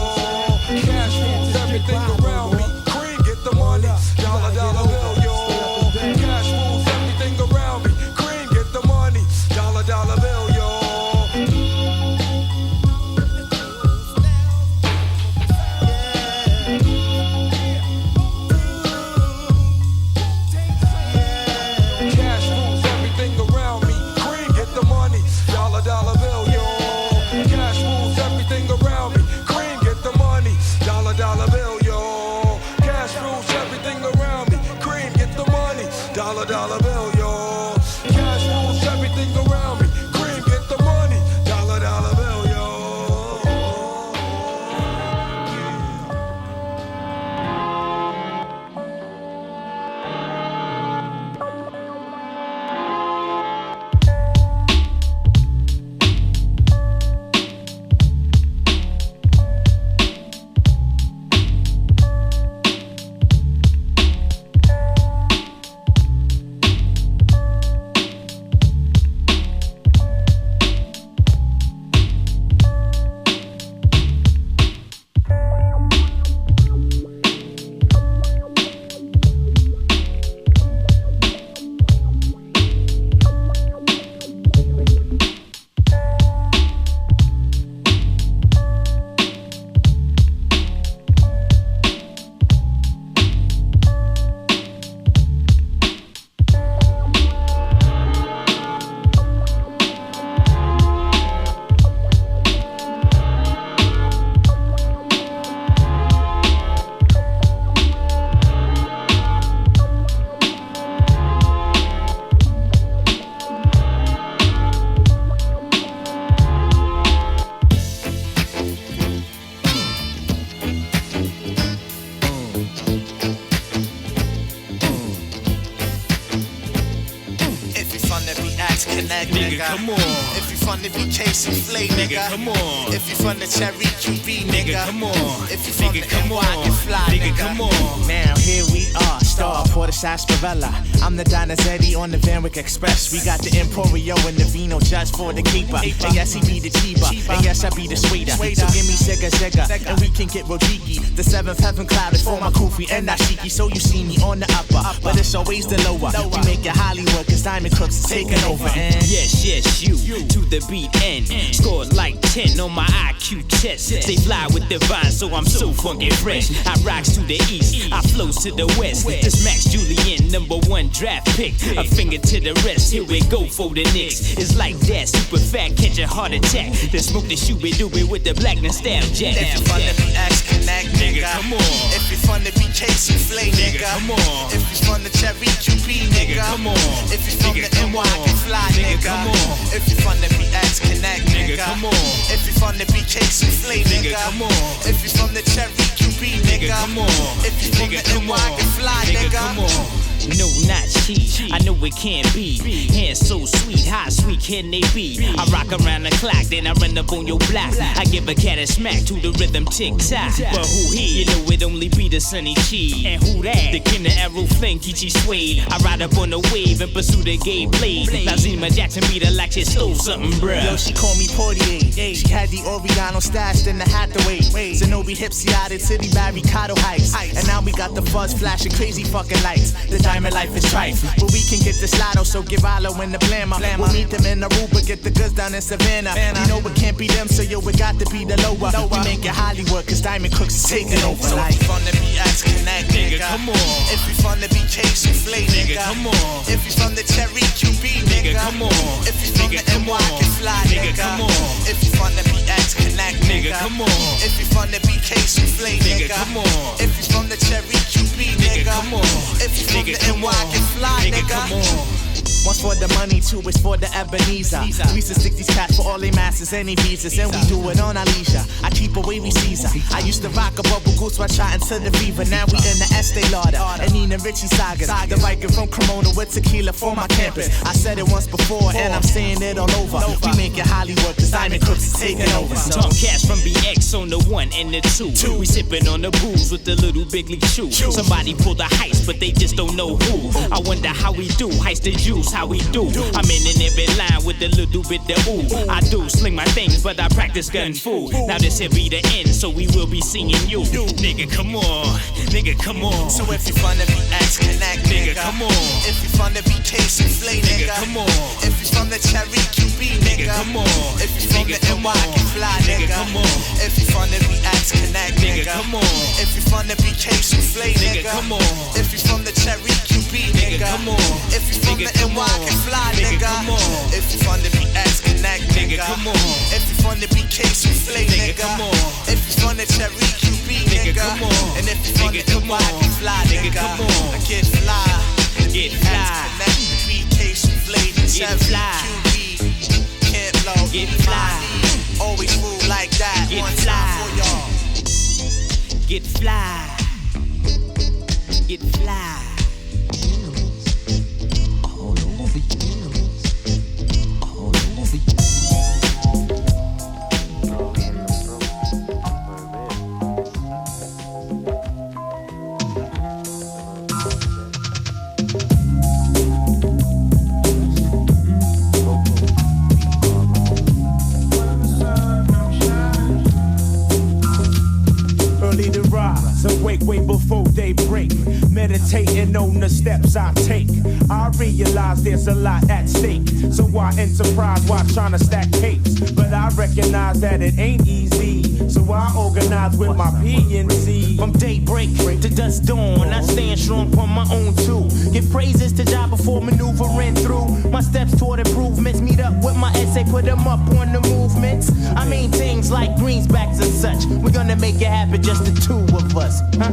Cash rules everything around me. Cream, get the money. Dollar bill, yo. Cash rules everything around me. Cream, get the money. Dollar bill, yo. connect, nigga. Come on. If you from the BK, souffle, nigga. Come on. If you from the Cherry QB, nigga. Come on. If you from the come NY, on. get fly, nigga. Come on. Now here we are, star for the sarsaparilla. I'm the Donizetti on the Van Wyck Express. We got the Emporio and the Vino just for the keeper. And yes, he be the cheaper. And yes, I be the sweeter. So give me Sega and we can get Rojiki. The seventh heaven cloud is for my Kufi and Nashiki. So you see me on the upper, but it's always the lower. We make it Hollywood, cause Diamond Crooks is taking over. And Yes, you to the beat end. Scored like 10 on my IQ test. They fly with the vine, so I'm so funky fresh. I rocks to the east, I flows to the west. This Max Julian, #1 draft pick. A finger to the rest, here we go for the Knicks. It's like that, super fat, catch a heart attack. Then smoke the shooby-dooby with the black nostalgia jack. If you from the BX, connect, nigga. Come on. If you from the BK, souffle, nigga. Come on. If you from the Cherry QB, nigga. Come on. If you from the NY, get fly, nigga. Come on. If you from the BX, connect, nigga. Come on. If you from the BK, souffle, nigga. Come on. If you from the Cherry QB, nigga. Come on. If you from the NY, get fly, nigga. Come on. No, not cheat. I know it can't be. Hands so sweet, how sweet can they be? I rock around the clock, then I run up on your block. I give a cat a smack to the rhythm tick-tock. But who he? You know it only be the Sunny Chi. And who that? The Kinder Arrow Flame, Kichi Suede. I ride up on the wave and pursue the gay blade. Now Zima Jackson beat her like she stole something, bruh. yo, she called me Portier. She had the Oriano stashed in the Hathaway. Zenobi Hipsy City by Ricardo Heights. And now we got the fuzz flashing crazy fucking lights. The diamond life is trife, but we can get this lotto, so give Alo in the blammer. We'll meet them in Aruba, get the goods down in Savannah. You know it can't be them, so yo, it got to be the lower. We make it Hollywood, cause Diamond Crooks is taking over. So if you from the BX, connect, nigga. Come on. If you from the BK, souffle, nigga. Come on. If you from the Cherry QB, nigga. Come on. If you from the NY, get fly, nigga. Come on. If you from the BX, connect, nigga. Come on. If you from the BK, souffle, nigga. Come on. If you from the Cherry QB, nigga. Come on. If you from the NY, get fly, nigga. Come on. One's for the money, two is for the Ebenezer. We used to stick these cats for all they masters, any visas, and we do it on our leisure. I keep away we Caesar. I used to rock a bubble goose while shot into the fever. Now we in the Estee Lauder and Nina Richie sagas. The Viking from Cremona with tequila for my campus. I said it once before and I'm saying it all over. We make it Hollywood, cause Diamond Crooks is taking over. Talk cash from BX on the 1 and the 2. We sipping on the booze with the little big league shoe. Somebody pulled the heist, but they just don't know who. I wonder how we do, heist the juice, how we do. I'm in every line with a little bit of ooh. I do sling my things, but I practice gun fu. Now this here be the end, so we will be seeing you. Nigga, come on. Nigga, come on. So if you from the BX, connect, nigga. Come on. If you from the BK, souffle, nigga. Come on. If you from the Cherry QB, nigga. Come on. If you from the NY, get fly, nigga. Come on. If you from the BX, connect, nigga. Come on. If you from the BK, souffle, nigga. Come on. If you from the Cherry QB, nigga. Come on. If you from the NY, get fly, nigga. Come on. If you from the BX, connect, nigga. Come on. If you from the BK, souffle, nigga. Come on. If you from the Cherry QB, nigga. Come on. And if you from the NY, get fly, nigga. Come on. I get fly. Get fly. Connect the BK, souffle, the Get Cherry fly. QB. Can't blow. Get fly. Always move like that. Get One fly. time for y'all. Get fly. Get fly. Early to rise, awake way before daybreak. Meditating on the steps I take. I realize there's a lot at stake. So I enterprise while trying to stack capes. But I recognize that it ain't easy. So I organize with my PNC. From daybreak to dusk dawn, I stand strong on my own too. Give praises to job before maneuvering through. My steps toward improvements, meet up with my essay, put them up on the movements. I mean things like greensbacks and such. We're gonna make it happen, just the two of us. Huh?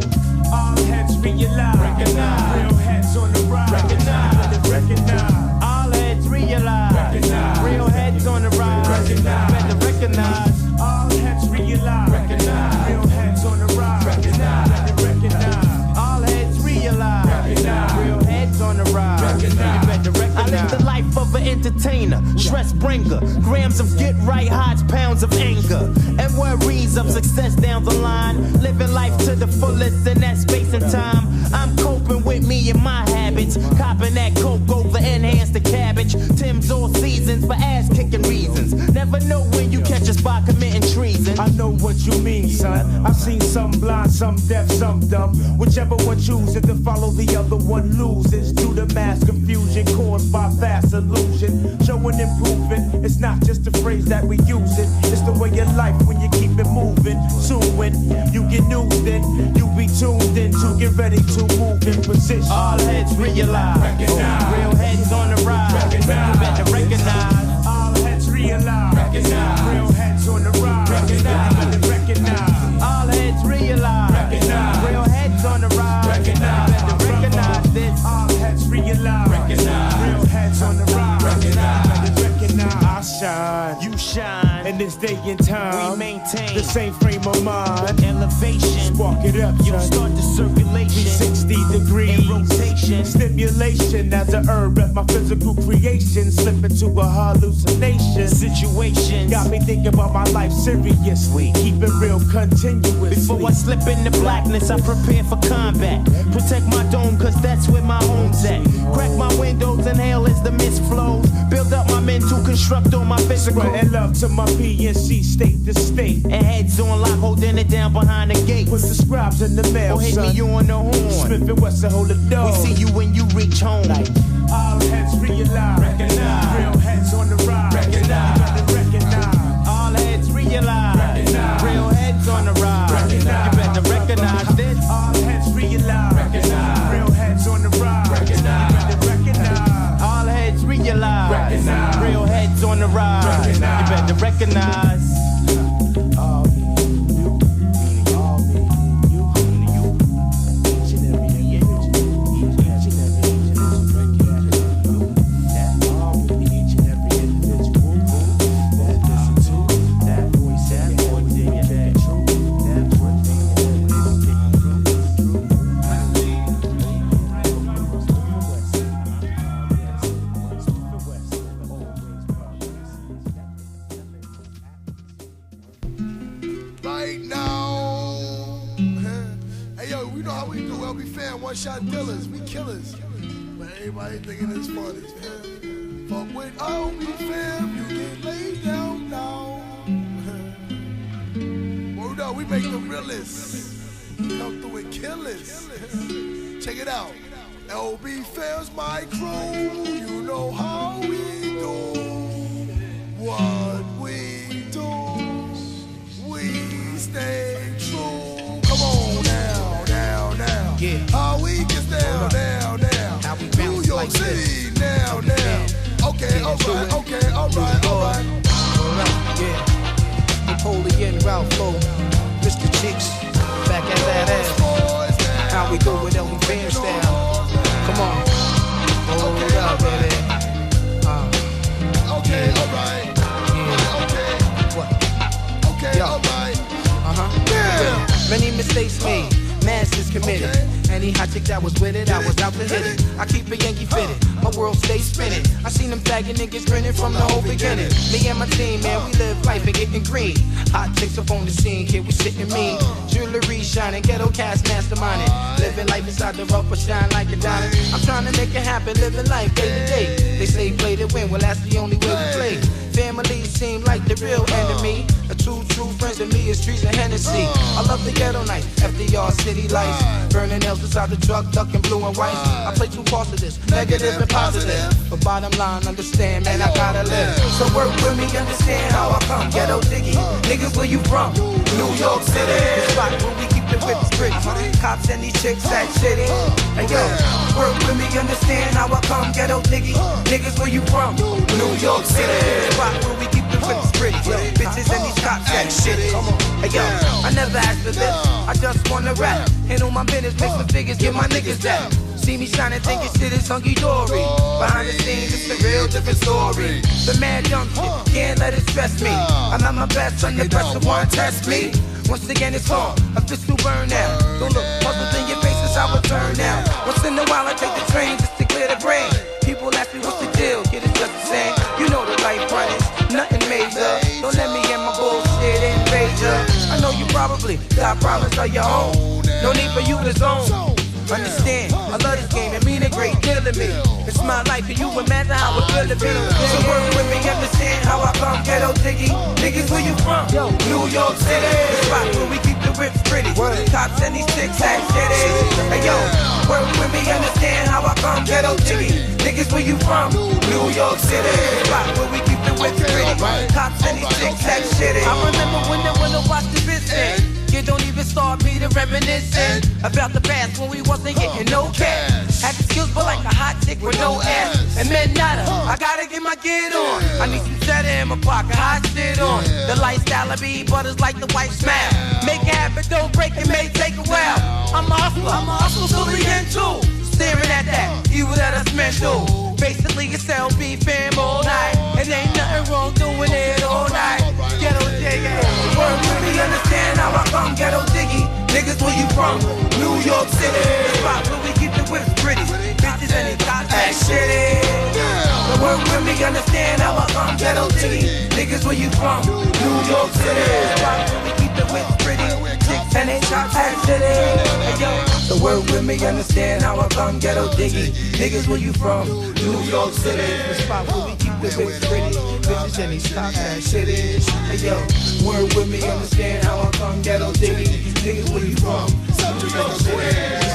All heads realize, recognize. Real heads on the rise, recognize, recognize. All heads realize, recognize. Real heads on the rise, recognize. Better recognize. All heads realize, recognize. Real heads on the rise, recognize, recognize. All heads realize, recognize. Real heads on the rise, recognize. You better recognize. I live the life of an entertainer. stress bringer. Grams of get right hides pounds of anger. And worries of success down the line. Living life to the fullest in that space and time. I'm coping with me and my habits. Copping that coke over enhance the cabbage. Tim's all seasons for ass kicking reasons. Never know when you catch us by committing treason. I know what you mean, son. I've seen some blind, some deaf, some dumb. Whichever one chooses to follow the other one loses. Due to mass confusion caused by fast illusion. Showing improving, it's not just a phrase that we use it. It's the way of life when you keep it moving. Soon when you get news, then you be tuned in to get ready to move in position. All heads realize, recognize. Real heads on the rise. Recognize. You better recognize. All heads realize, recognize. Real heads on the rise. Recognize. You better recognize. All heads realize, recognize. Real heads on the rise. Recognize. You better recognize this. All heads realize, recognize. Real heads on the rise. Recognize. You better recognize. I shine, you shine. In this day and time, we maintain the same frame of mind. Elevation, spark it up, you start the circulation. 60 degrees in rotation. Stimulation as a herb at my physical creation. Slip into a hallucination. Situation got me thinking about my life seriously. Keep it real continuously. Before I slip into blackness, I prepare for combat. Protect my dome, cause that's where my home's at. Crack my windows, inhale as the mist flows. Build up my mental, construct on my physical. Spreading love to my PNC state to state. And heads on lock, holding it down behind the gate. Put the scribes in the mail, or hit son. me on the horn. Smith and Wesson hold the door. We see you when you reach home. Like, all heads realize, recognize. Real heads on the rise. Recognize. You better recognize. All heads realize, recognize. Real heads on the rise. Recognize. You better recognize this. All heads realize, recognize. Real heads on the rise. Recognize. You better recognize. All heads realize, recognize. Real heads on the rise. Recognize. You better recognize. Shot dealers, we killers. But everybody thinking it's funny. Fuck with OB fam, you get laid down now. Word up, we make the realest come through and kill us. Check it out. LB fam's my crew, you know how we do. What we do, we stay true. Come on now, now, now. Yeah. How we get down, down, down. How we New York like City, now, now. Okay, alright, okay, alright, alright. Yeah. Napoleon, Ralph Lowe, Mr. Chicks, back at that ass. How we do with LB Fan style. Come on. Hold up, baby. Okay, alright. Yeah. Okay. What? Okay, alright. Yeah. Many mistakes made. Masters committed. Any hot chick that was with it, I was out to hit it. I keep a Yankee fitted, my world stays spinning. I seen them faggot niggas grinning from the whole beginning. Me and my team, man, we live life and getting green. Hot chicks up on the scene, here we sitting mean. Jewelry shining, ghetto cast masterminding. Living life inside the rough, but shine like a diamond. I'm trying to make it happen, living life day to day. They say play to win, well that's the only way we play. Families seem like the real enemy. The two true friends of me is trees and Hennessy. I love the ghetto night, FDR city lights. Burning nails inside the truck, ducking blue and white. I play two parts of this, negative and positive. But bottom line, understand, man, I gotta live. So work with me, understand how I come. Ghetto diggy, niggas, where you from? New York City. The spot where we keep the whips pretty. Cops and these chicks that shitty. Hey yo, work with me, understand how I come. Ghetto diggy, niggas, where you from? New York City. Where we keep the whips pretty. Bitches and these cops that shit. Hey yo, I never asked for this, I just wanna rap. Handle my business, make some figures, give my niggas that. See me shining, thinking shit is hunky dory. Behind the scenes, it's a real different story. The mad young shit, can't let it stress me. I'm at my best, when the pressure wanna test me. Once again, it's on, official burnout. Don't look puzzled in your face, it's how it turn out. Once in a while, I take the train just to clear the brain. People ask me what's the deal, kid, it's just the same. You know the life running, nothing major. Don't let me and my bullshit invade ya. I know you probably got problems of your own. No need for you to zone. Understand, I love this game, it mean a great deal to me. It's my life, and you imagine how it feel to be. So work with me, understand how I come ghetto diggy. Niggas, where you from? New York City. The spot where we keep the whips pretty. Cops and these six ass shitty. Hey yo, work with me, understand how I come ghetto diggy. Niggas, where you from? New York City. The spot where we keep the whips pretty. Cops and these six ass shitty. I remember when the window watched the business. You don't even start me to reminiscing about the past when we wasn't getting no cash. Had the skills but like a hot chick with no ass. And men nada, I gotta get my get on. I need some cheddar in my pocket, hot shit on. The lifestyle of be butters like the white smile. Make it happen, don't break it, may take a while. I'm a hustler fully into. Staring at that, evil that us men do. Basically it's LB fam all night. And ain't nothing wrong doing it all night. Ghetto diggy, work with me, understand how I come ghetto diggy. Niggas, where you from? New York City. The spot where we keep the whips pretty. Bitches and they got that shitty. So work with me, understand how I come ghetto diggy. Niggas, where you from? New York City. The spot where we keep the whips pretty. Chicks and they got that shitty. Hey yo, so work with me, understand how I come ghetto diggy. Niggas, where you from? New York City. The spot where we keep the whips pretty. Bitches and they got that shitty. Hey yo, work with me, understand how I come ghetto diggy. Niggas, where you from? New York City.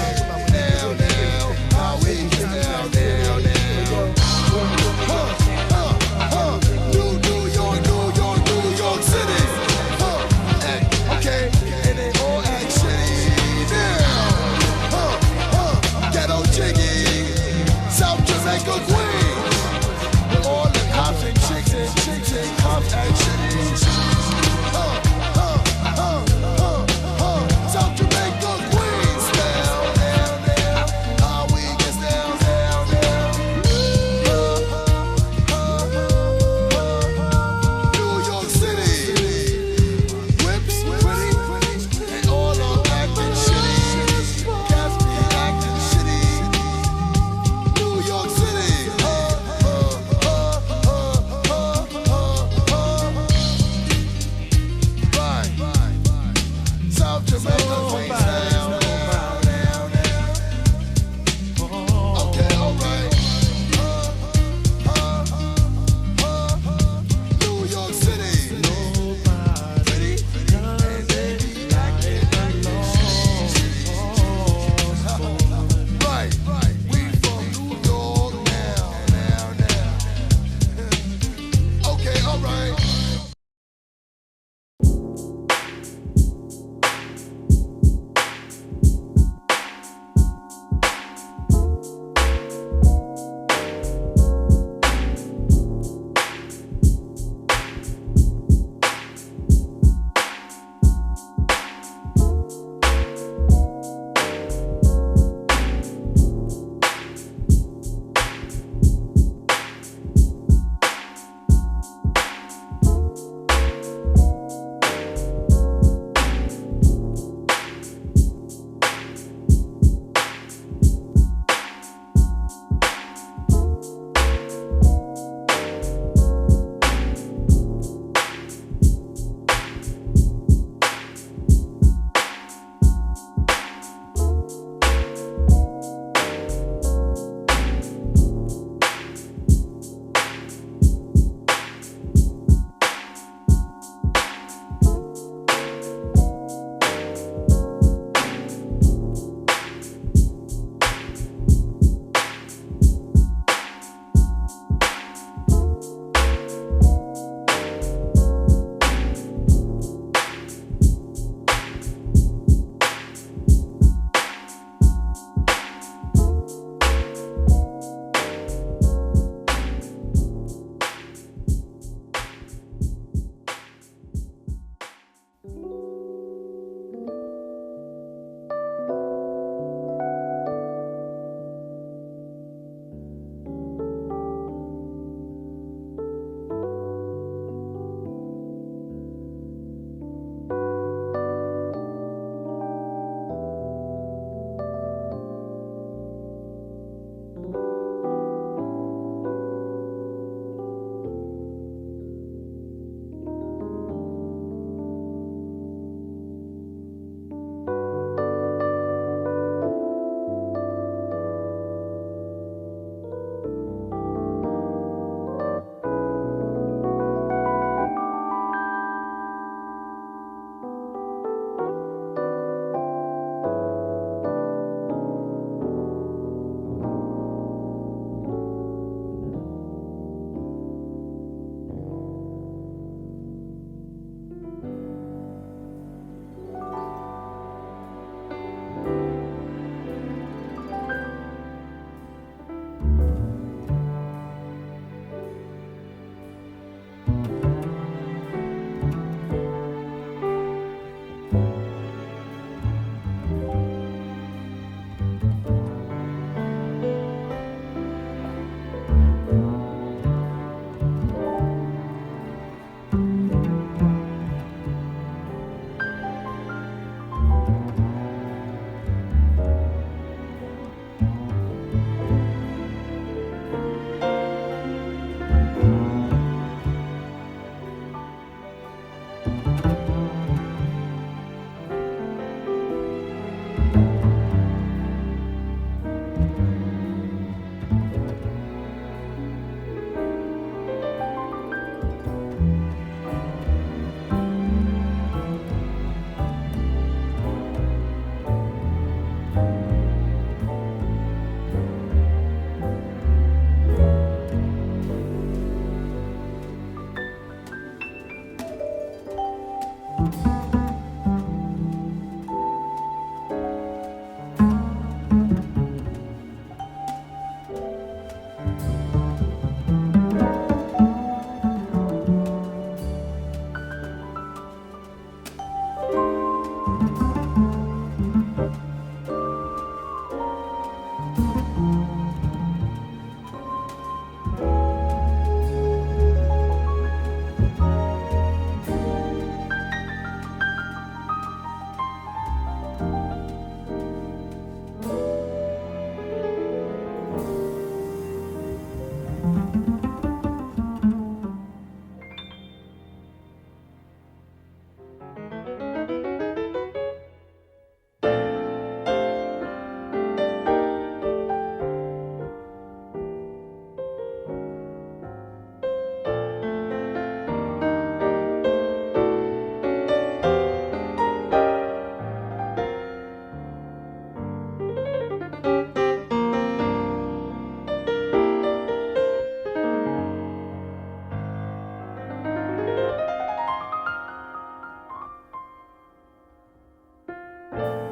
Bye.